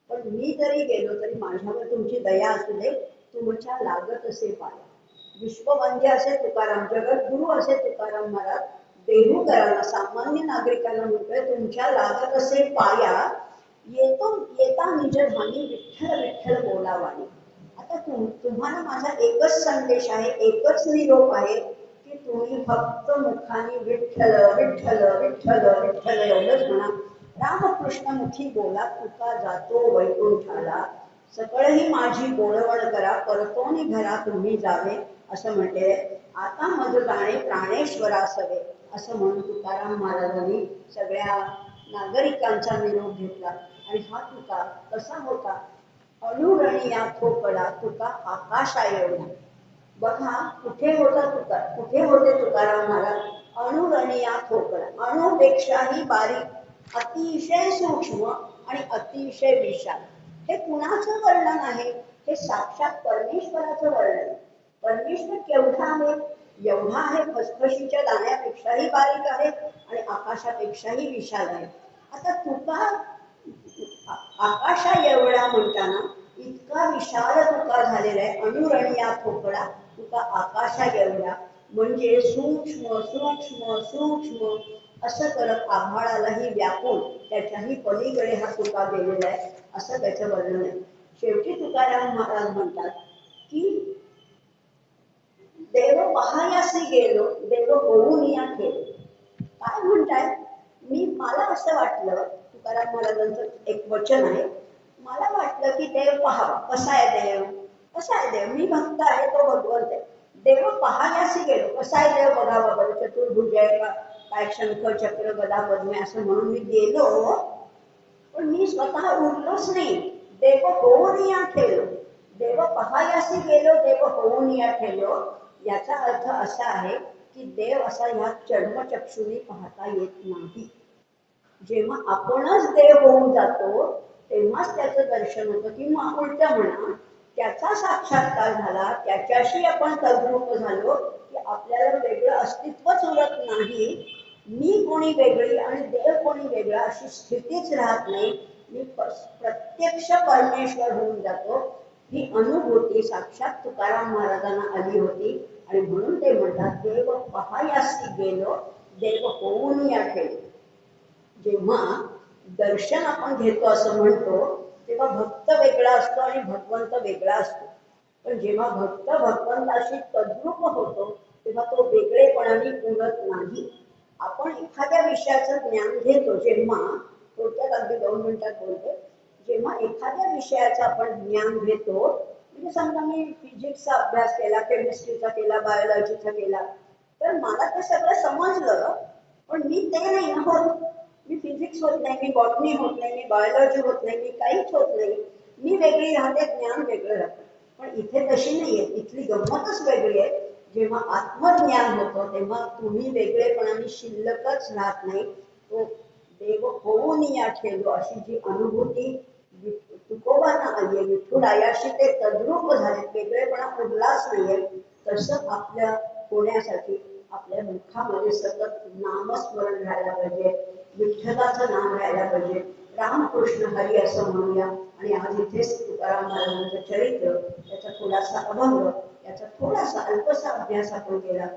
पण मी जरी गेलो तरी माझ्यावर तुमची दया असू दे. तुमच्या लागत असे पाया. विश्ववंद्य असे तुकाराम, जगद्गुरु असे तुकाराम महाराज देहूकरांना, सामान्य नागरिकांना म्हणतोय, तुमच्या लागत असे पाया, येतो येता निज धामी, विठ्ठल विठ्ठल बोलावानी. आता तुम्हाला माझा एकच संदेश आहे, एकच निरोप आहे की तुम्ही फक्त मुखाने विठ्ठल विठ्ठल विठ्ठल विठ्ठल एवढंच म्हणा. रामकृष्ण मुखी बोला, तुका जातो वैकुंठाला. सकळही माझी बोलवण करा, परतोनी घरा तुम्ही जावे, असं म्हटले. आता मज जाणे प्राणेश्वरासवे, असं म्हणून तुकाराम महाराजांनी सगळ्या नागरिकांचा निरोप घेतला. आणि हा तुका कसा होता? अनुरणीया थोपडा तुका आकाशा एवढा. बघा कुठे होता तुका, कुठे होते तुकाराम महाराज? अणुरणीया थोपडा, अणुपेक्षाही बारीक, अतिशय सूक्ष्म आणि अतिशय विशाल. हे कुणाचं वर्णन आहे? हे साक्षात परमेश्वराचं वर्णन. परमेश्वर केवढा आहे? एवढा आहे, फसफशीच्या दाण्यापेक्षाही बारीक आहे आणि आकाशापेक्षाही विशाल आहे. आता तुका आकाशा एवढा म्हणताना इतका विशाल तुका झालेला आहे. अनुरणीया थोपडा तुका आकाशा एवढा, म्हणजे सूक्ष्म सूक्ष्म सूक्ष्म असं करत आभाळालाही व्यापून त्याच्याही पलीकडे हा तुका गेलेला आहे, असं त्याचं वर्णन आहे. शेवटी तुकाराम महाराज म्हणतात की देव पहायासी गेलो, देव होऊन या ठेव. काय म्हणताय? मला असं वाटलं, तुकाराम महाराजांचं एक वचन आहे, मला वाटलं की देव पहावा. कसा आहे देव? कसा आहे देव? मी भक्त आहे, तो भगवंत आहे. देव पहायासी गेलो, कसा आहे देव बघावा बरं, चतुर्भुज आहे का, काय शंख चक्र गदा पद्मे असं म्हणून मी गेलो, पण मी स्वतः उरलोच नाही. देव होऊन या ठेलो, देव पहायासी गेलो, देव होऊन या ठेलो. याचा अर्थ असा आहे की देव असा ह्या चर्मचक्षुनी पाहता येत नाही. जेव्हा आपणच देव होऊन जातो तेव्हाच त्याचं दर्शन होतं, किंवा उलट म्हणा त्याचा साक्षात्कार झाला, त्याच्याशी आपण तद्रूप झालो की आपल्याला वेगळं अस्तित्वच उरत नाही. मी कोणी वेगळी आणि देव कोणी वेगळा अशी स्थितीच राहत नाही. मी प्रत्यक्ष परमेश्वर होऊन जातो. ही अनुभूती साक्षात तुकाराम महाराजांना आली होती. आणि म्हणून ते म्हणतात देव पहायासी गेलो, देव होऊन या ठेव. जेव्हा दर्शन आपण घेतो असं म्हणतो तेव्हा भक्त वेगळा असतो आणि भगवंत वेगळा असतो. पण जेव्हा भक्त भगवंताशी तद्रूप होतो तेव्हा तो वेगळेपणाने उरत नाही. आपण एखाद्या विषयाचं ज्ञान घेतो, जेव्हा थोडक्यात अगदी 2 मिनिटात बोलते, जेव्हा एखाद्या विषयाचं आपण ज्ञान घेतो, म्हणजे समजा मी फिजिक्सचा अभ्यास केला, केमिस्ट्रीचा केला, बायोलॉजीचा केला, तर मला ते सगळं समजलं, पण मी ते नाही होत. मी फिजिक्स होत नाही, मी बॉटनी होत नाही, मी बायोलॉजी होत नाही, मी काहीच होत नाही. मी वेगळी राहते, ज्ञान वेगळं राहतं. पण इथे तशी नाहीये, इथली गंमतच वेगळी आहे. जेव्हा आत्मज्ञान होतं तेव्हा तुम्ही वेगळेपणाने शिल्लकच राहत नाही. तो देव होऊन या ठेवलो अशी जी अनुभूती तुकोबांना आली आहे, विठुरायाशी ते तद्रूप झाले, वेगळेपणा उरलाच नाहीये. तसं आपल्या होण्यासाठी आपल्या मुखामध्ये सतत नामस्मरण राहायला पाहिजे, विठ्ठलाचं नाम राहायला पाहिजे, रामकृष्ण हरी असं म्हणूया. आणि आज इथेच तुकाराम महाराजांचं चरित्र, त्याचा थोडासा अभंग, त्याचा थोडासा अल्पसा अभ्यास आपण केला.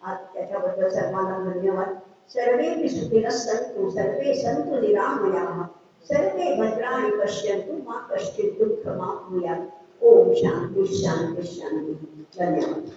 आज त्याच्याबद्दल सर्वांना धन्यवाद. सर्वे सुखिनः सन्तु, सर्वे सन्तु निरामयाः, सर्वे भद्राणि पश्यन्तु, मा कश्चित् दुःखमाप्नुयात्. ओम शांति शांति शांति. धन्यवाद.